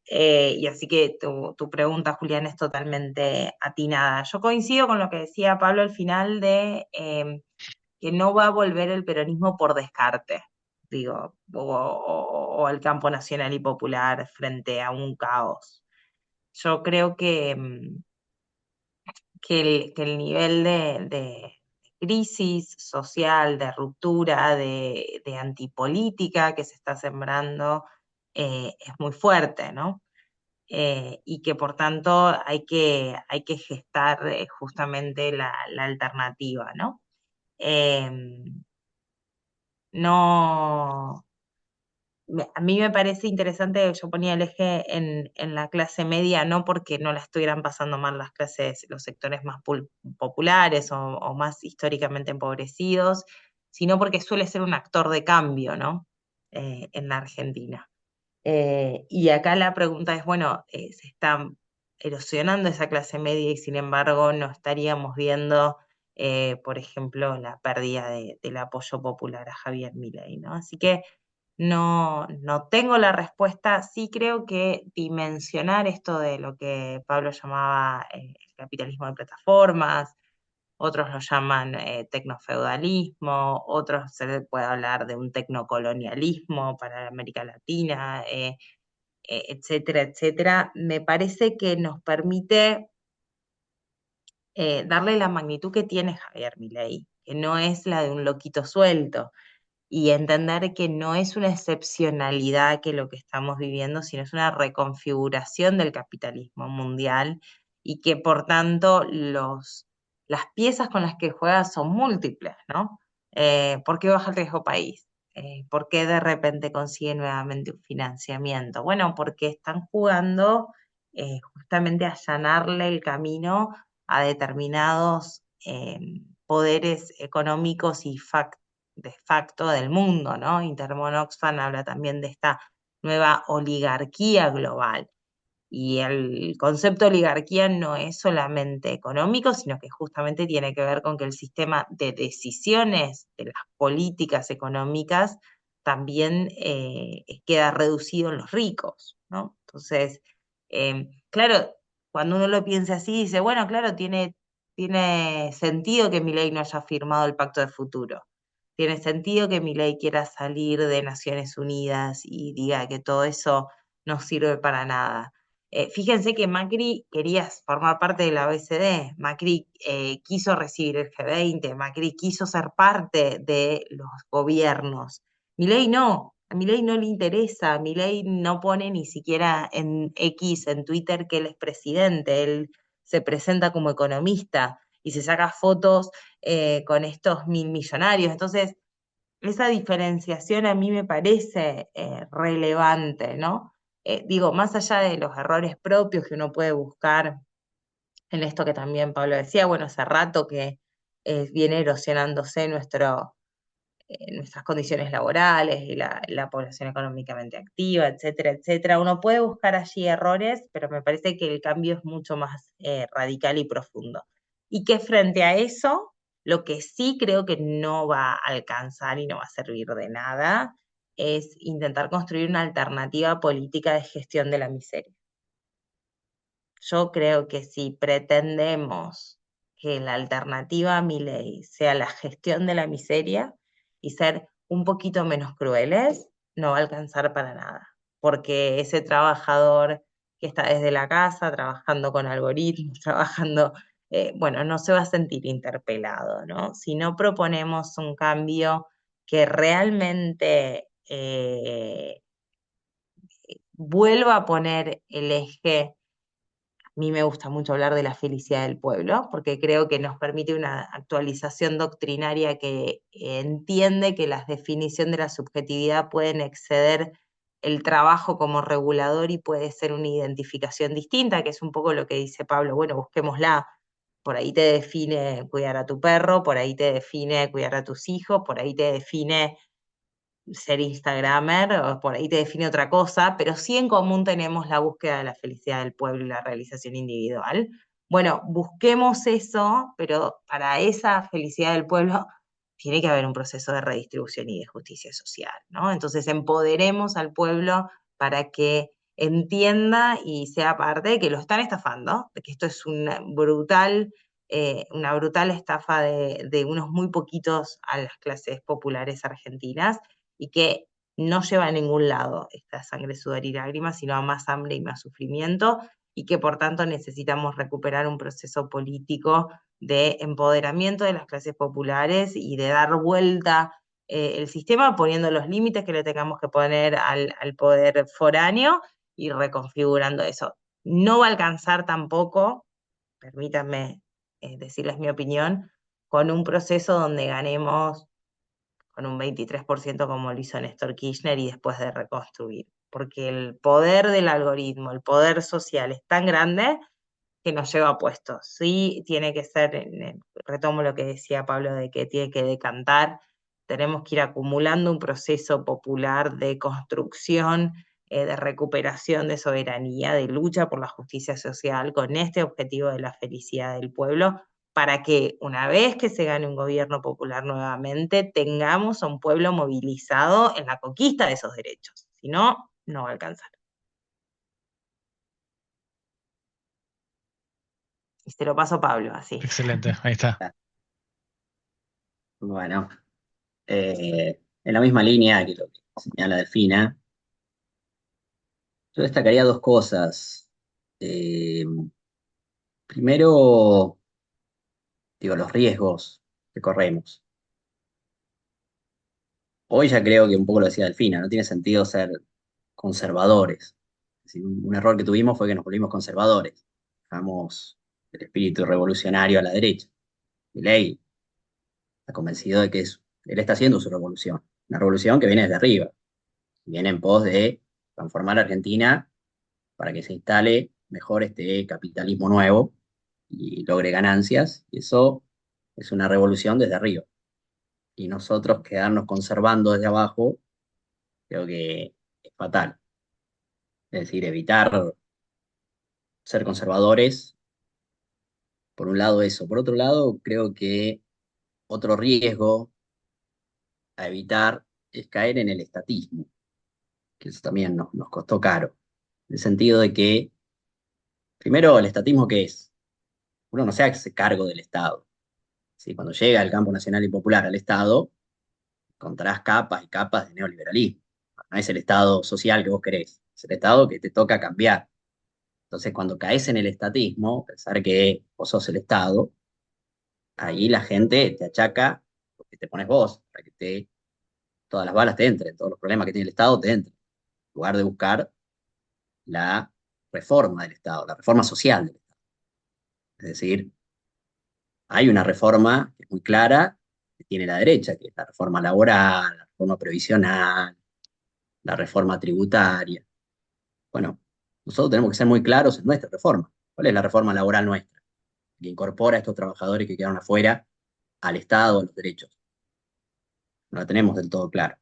Y así que tu pregunta, Julián, es totalmente atinada. Yo coincido con lo que decía Pablo al final de que no va a volver el peronismo por descarte, digo, o el campo nacional y popular frente a un caos. Yo creo que el nivel de crisis social, de ruptura, de antipolítica que se está sembrando, es muy fuerte, ¿no? Y que por tanto hay que gestar justamente la alternativa, ¿no? No, a mí me parece interesante, yo ponía el eje en la clase media, no porque no la estuvieran pasando mal las clases, los sectores más populares o más históricamente empobrecidos, sino porque suele ser un actor de cambio, ¿no? En la Argentina. Y acá la pregunta es, bueno, se está erosionando esa clase media y sin embargo no estaríamos viendo, por ejemplo, la pérdida del apoyo popular a Javier Milei, ¿no? Así que no tengo la respuesta. Sí creo que dimensionar esto de lo que Pablo llamaba el capitalismo de plataformas, otros lo llaman tecnofeudalismo, otros se le puede hablar de un tecnocolonialismo para América Latina, etcétera, etcétera, me parece que nos permite darle la magnitud que tiene Javier Milei, que no es la de un loquito suelto, y entender que no es una excepcionalidad que lo que estamos viviendo, sino es una reconfiguración del capitalismo mundial y que por tanto las piezas con las que juega son múltiples, ¿no? ¿Por qué baja el riesgo país? ¿Por qué de repente consigue nuevamente un financiamiento? Bueno, porque están jugando justamente a allanarle el camino a determinados poderes económicos y de facto del mundo, ¿no? Intermon Oxfam habla también de esta nueva oligarquía global. Y el concepto de oligarquía no es solamente económico, sino que justamente tiene que ver con que el sistema de decisiones de las políticas económicas también queda reducido en los ricos, ¿no? Entonces, claro, cuando uno lo piensa así, dice, bueno, claro, tiene sentido que Milei no haya firmado el pacto de futuro. Tiene sentido que Milei quiera salir de Naciones Unidas y diga que todo eso no sirve para nada. Fíjense que Macri quería formar parte de la OECD, Macri quiso recibir el G20, Macri quiso ser parte de los gobiernos. Milei no, a Milei no le interesa, Milei no pone ni siquiera en X, en Twitter, que él es presidente, él se presenta como economista y se saca fotos con estos mil millonarios. Entonces, esa diferenciación a mí me parece relevante, ¿no? Digo, más allá de los errores propios que uno puede buscar en esto que también Pablo decía, bueno, hace rato que viene erosionándose nuestras condiciones laborales y la población económicamente activa, etcétera, etcétera. Uno puede buscar allí errores, pero me parece que el cambio es mucho más radical y profundo. Y que frente a eso, lo que sí creo que no va a alcanzar y no va a servir de nada es intentar construir una alternativa política de gestión de la miseria. Yo creo que si pretendemos que la alternativa a mi ley sea la gestión de la miseria y ser un poquito menos crueles, no va a alcanzar para nada, porque ese trabajador que está desde la casa trabajando con algoritmos, trabajando, bueno, no se va a sentir interpelado, ¿no? Si no proponemos un cambio que realmente vuelva a poner el eje. A mí me gusta mucho hablar de la felicidad del pueblo, porque creo que nos permite una actualización doctrinaria que entiende que la definición de la subjetividad pueden exceder el trabajo como regulador y puede ser una identificación distinta, que es un poco lo que dice Pablo, bueno, busquémosla. Por ahí te define cuidar a tu perro, por ahí te define cuidar a tus hijos, por ahí te define ser Instagramer, o por ahí te define otra cosa, pero sí en común tenemos la búsqueda de la felicidad del pueblo y la realización individual. Bueno, busquemos eso, pero para esa felicidad del pueblo tiene que haber un proceso de redistribución y de justicia social, ¿no? Entonces empoderemos al pueblo para que entienda y sea parte de que lo están estafando, de que esto es una brutal estafa de unos muy poquitos a las clases populares argentinas y que no lleva a ningún lado esta sangre, sudor y lágrimas, sino a más hambre y más sufrimiento. y que por tanto necesitamos recuperar un proceso político de empoderamiento de las clases populares y de dar vuelta el sistema poniendo los límites que le tengamos que poner al poder foráneo y reconfigurando eso. No va a alcanzar tampoco, permítanme decirles mi opinión, con un proceso donde ganemos con un 23% como lo hizo Néstor Kirchner y después de reconstruir, porque el poder del algoritmo, el poder social es tan grande que nos lleva a puestos. Sí, tiene que ser, retomo lo que decía Pablo, de que tiene que decantar, tenemos que ir acumulando un proceso popular de construcción, de recuperación de soberanía, de lucha por la justicia social, con este objetivo de la felicidad del pueblo, para que una vez que se gane un gobierno popular nuevamente, tengamos a un pueblo movilizado en la conquista de esos derechos. Si no, no va a alcanzar. Y se lo paso a Pablo, así. Excelente, ahí está. Bueno, en la misma línea que lo que señala Delfina, yo destacaría dos cosas. Eh, Primero, digo, los riesgos que corremos. Hoy ya creo que un poco lo decía Delfina, no tiene sentido ser conservadores. Es decir, un error que tuvimos fue que nos volvimos conservadores. Dejamos el espíritu revolucionario a la derecha. Milei está convencido de que él está haciendo su revolución. Una revolución que viene desde arriba. Viene en pos de transformar a Argentina para que se instale mejor este capitalismo nuevo y logre ganancias. Y eso es una revolución desde arriba. Y nosotros quedarnos conservando desde abajo, creo que es fatal. Es decir, evitar ser conservadores, por un lado eso. Por otro lado, creo que otro riesgo a evitar es caer en el estatismo, que eso también nos costó caro. En el sentido de que, primero, el estatismo, ¿qué es? Uno no se hace cargo del Estado. ¿Sí? Cuando llega el campo nacional y popular al Estado, encontrarás capas y capas de neoliberalismo. No es el Estado social que vos querés, es el Estado que te toca cambiar. Entonces, cuando caes en el estatismo, pensar que vos sos el Estado, ahí la gente te achaca porque te pones vos, para que todas las balas te entren, todos los problemas que tiene el Estado te entren, en lugar de buscar la reforma del Estado, la reforma social del Estado. Es decir, hay una reforma que es muy clara que tiene la derecha, que es la reforma laboral, la reforma previsional, la reforma tributaria. Bueno, nosotros tenemos que ser muy claros en nuestra reforma. ¿Cuál es la reforma laboral nuestra? Que incorpora a estos trabajadores que quedaron afuera al Estado, a los derechos. No la tenemos del todo claro.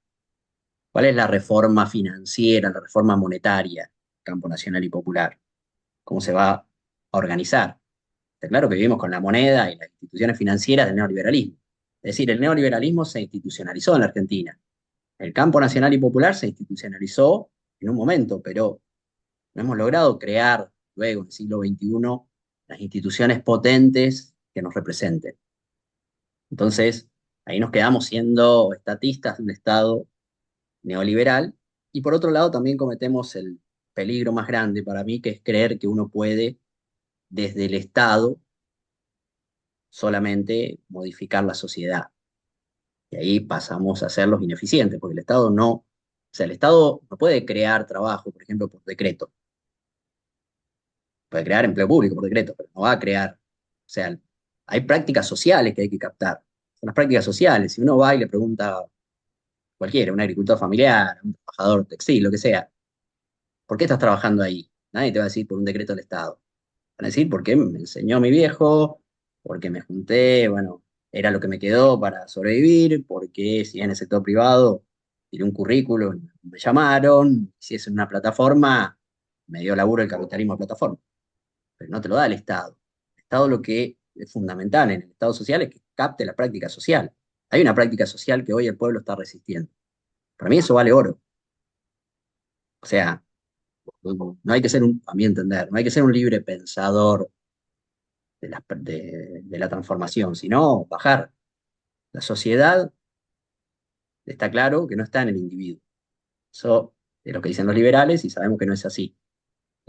¿Cuál es la reforma financiera, la reforma monetaria, campo nacional y popular? ¿Cómo se va a organizar? Está claro que vivimos con la moneda y las instituciones financieras del neoliberalismo. Es decir, el neoliberalismo se institucionalizó en la Argentina. El campo nacional y popular se institucionalizó en un momento, pero no hemos logrado crear luego, en el siglo XXI, las instituciones potentes que nos representen. Entonces, ahí nos quedamos siendo estatistas de un Estado neoliberal y por otro lado también cometemos el peligro más grande para mí, que es creer que uno puede desde el Estado solamente modificar la sociedad. Y ahí pasamos a ser los ineficientes, porque el Estado no, o sea, el Estado no puede crear trabajo, por ejemplo, por decreto. Puede crear empleo público por decreto, pero no va a crear. O sea, hay prácticas sociales que hay que captar. Son las prácticas sociales. Si uno va y le pregunta a cualquiera, un agricultor familiar, un trabajador textil, lo que sea, ¿por qué estás trabajando ahí? Nadie te va a decir por un decreto del Estado. Van a decir porque me enseñó mi viejo, porque me junté, bueno, era lo que me quedó para sobrevivir, porque si en el sector privado tiré un currículum, me llamaron, si es en una plataforma, me dio laburo el capitalismo de plataforma, pero no te lo da el Estado. El Estado lo que es fundamental en el Estado social es que capte la práctica social. Hay una práctica social que hoy el pueblo está resistiendo. Para mí eso vale oro. O sea, no hay que ser a mi entender, no hay que ser un libre pensador de la transformación, sino bajar. La sociedad está claro que no está en el individuo. Eso es lo que dicen los liberales y sabemos que no es así.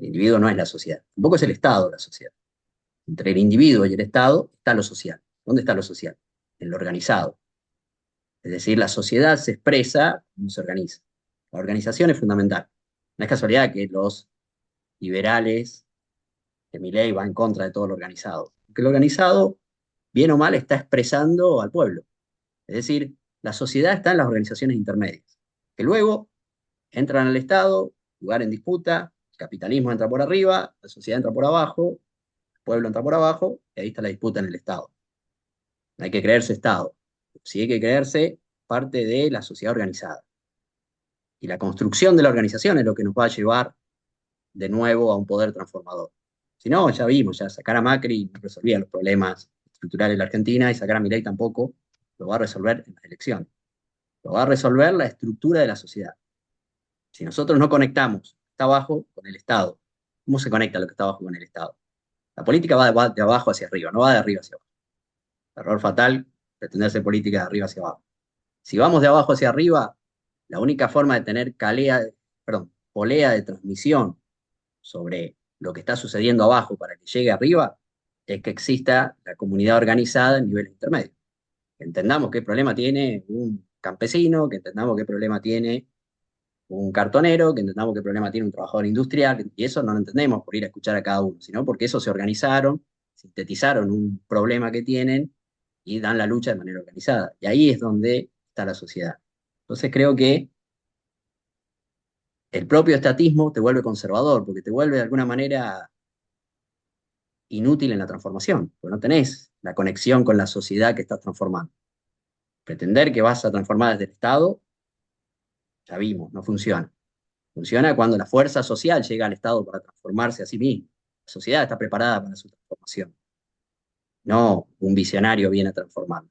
El individuo no es la sociedad. Tampoco es el Estado la sociedad. Entre el individuo y el Estado está lo social. ¿Dónde está lo social? En lo organizado. Es decir, la sociedad se expresa cómo se organiza. La organización es fundamental. No es casualidad que los liberales de Milei van en contra de todo lo organizado. Porque lo organizado, bien o mal, está expresando al pueblo. Es decir, la sociedad está en las organizaciones intermedias, que luego entran al Estado, lugar en disputa, el capitalismo entra por arriba, la sociedad entra por abajo, el pueblo entra por abajo, y ahí está la disputa en el Estado. No hay que creerse Estado, sí hay que creerse parte de la sociedad organizada. Y la construcción de la organización es lo que nos va a llevar de nuevo a un poder transformador. Si no, ya vimos, ya sacar a Macri no resolvía los problemas estructurales de la Argentina y sacar a Milei tampoco lo va a resolver en las elecciones. Lo va a resolver la estructura de la sociedad. Si nosotros no conectamos lo que está abajo con el Estado, ¿cómo se conecta lo que está abajo con el Estado? La política va de abajo hacia arriba, no va de arriba hacia abajo. Error fatal, pretender hacer política de arriba hacia abajo. Si vamos de abajo hacia arriba, la única forma de tener polea de transmisión sobre lo que está sucediendo abajo para que llegue arriba es que exista la comunidad organizada en niveles intermedios. Que entendamos qué problema tiene un campesino, que entendamos qué problema tiene un cartonero, que entendamos qué problema tiene un trabajador industrial, y eso no lo entendemos por ir a escuchar a cada uno, sino porque eso se organizaron, sintetizaron un problema que tienen y dan la lucha de manera organizada. Y ahí es donde está la sociedad. Entonces creo que el propio estatismo te vuelve conservador, porque te vuelve de alguna manera inútil en la transformación, porque no tenés la conexión con la sociedad que estás transformando. Pretender que vas a transformar desde el Estado, ya vimos, no funciona. Funciona cuando la fuerza social llega al Estado para transformarse a sí misma. La sociedad está preparada para su transformación, no un visionario viene a transformarla.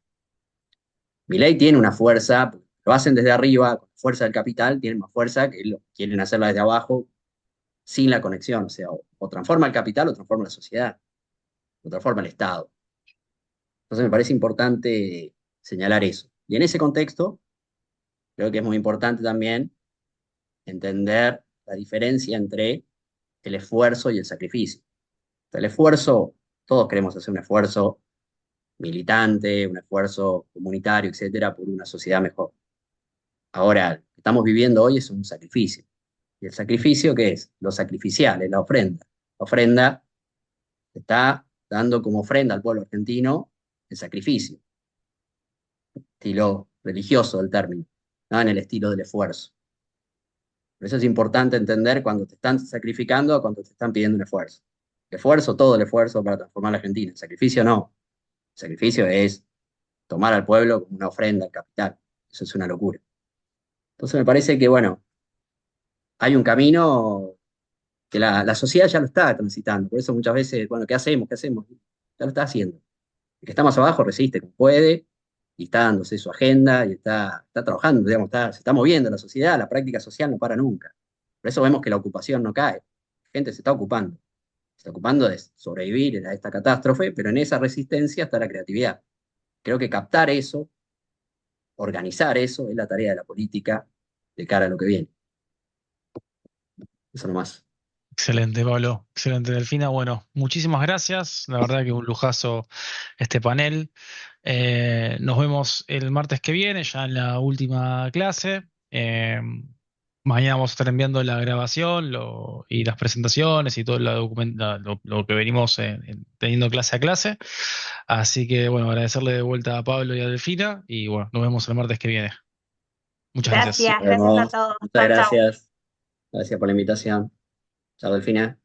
Milei tiene una fuerza, lo hacen desde arriba, con la fuerza del capital, tienen más fuerza que lo quieren hacerla desde abajo sin la conexión. O sea, o transforma el capital o transforma la sociedad, o transforma el Estado. Entonces me parece importante señalar eso. Y en ese contexto, creo que es muy importante también entender la diferencia entre el esfuerzo y el sacrificio. El esfuerzo, todos queremos hacer un esfuerzo militante, un esfuerzo comunitario, etcétera, por una sociedad mejor. Ahora, lo que estamos viviendo hoy es un sacrificio. ¿Y el sacrificio qué es? Lo sacrificial, es la ofrenda. La ofrenda está dando como ofrenda al pueblo argentino el sacrificio, estilo religioso del término, no en el estilo del esfuerzo. Por eso es importante entender cuando te están sacrificando o cuando te están pidiendo un esfuerzo. El esfuerzo, todo el esfuerzo para transformar la Argentina. El sacrificio no. El sacrificio es tomar al pueblo como una ofrenda al capital. Eso es una locura. Entonces me parece que, bueno, hay un camino que la sociedad ya lo está transitando. Por eso muchas veces, bueno, ¿qué hacemos? ¿Qué hacemos? Ya lo está haciendo. El que está más abajo resiste como puede y está dándose su agenda y está trabajando, digamos, se está moviendo la sociedad, la práctica social no para nunca. Por eso vemos que la ocupación no cae. La gente se está ocupando de sobrevivir a esta catástrofe, pero en esa resistencia está la creatividad. Creo que captar eso, organizar eso, es la tarea de la política de cara a lo que viene. Eso nomás. Excelente, Pablo. Excelente, Delfina. Bueno, muchísimas gracias. La verdad que un lujazo este panel. Nos vemos el martes que viene, ya en la última clase. Mañana vamos a estar enviando la grabación y las presentaciones y todo lo que venimos teniendo clase a clase. Así que, bueno, agradecerle de vuelta a Pablo y a Delfina. Y bueno, nos vemos el martes que viene. Muchas gracias. Gracias, Nos gracias a vemos. todos. Muchas Chau, chau. gracias. Gracias por la invitación. Chao, Delfina.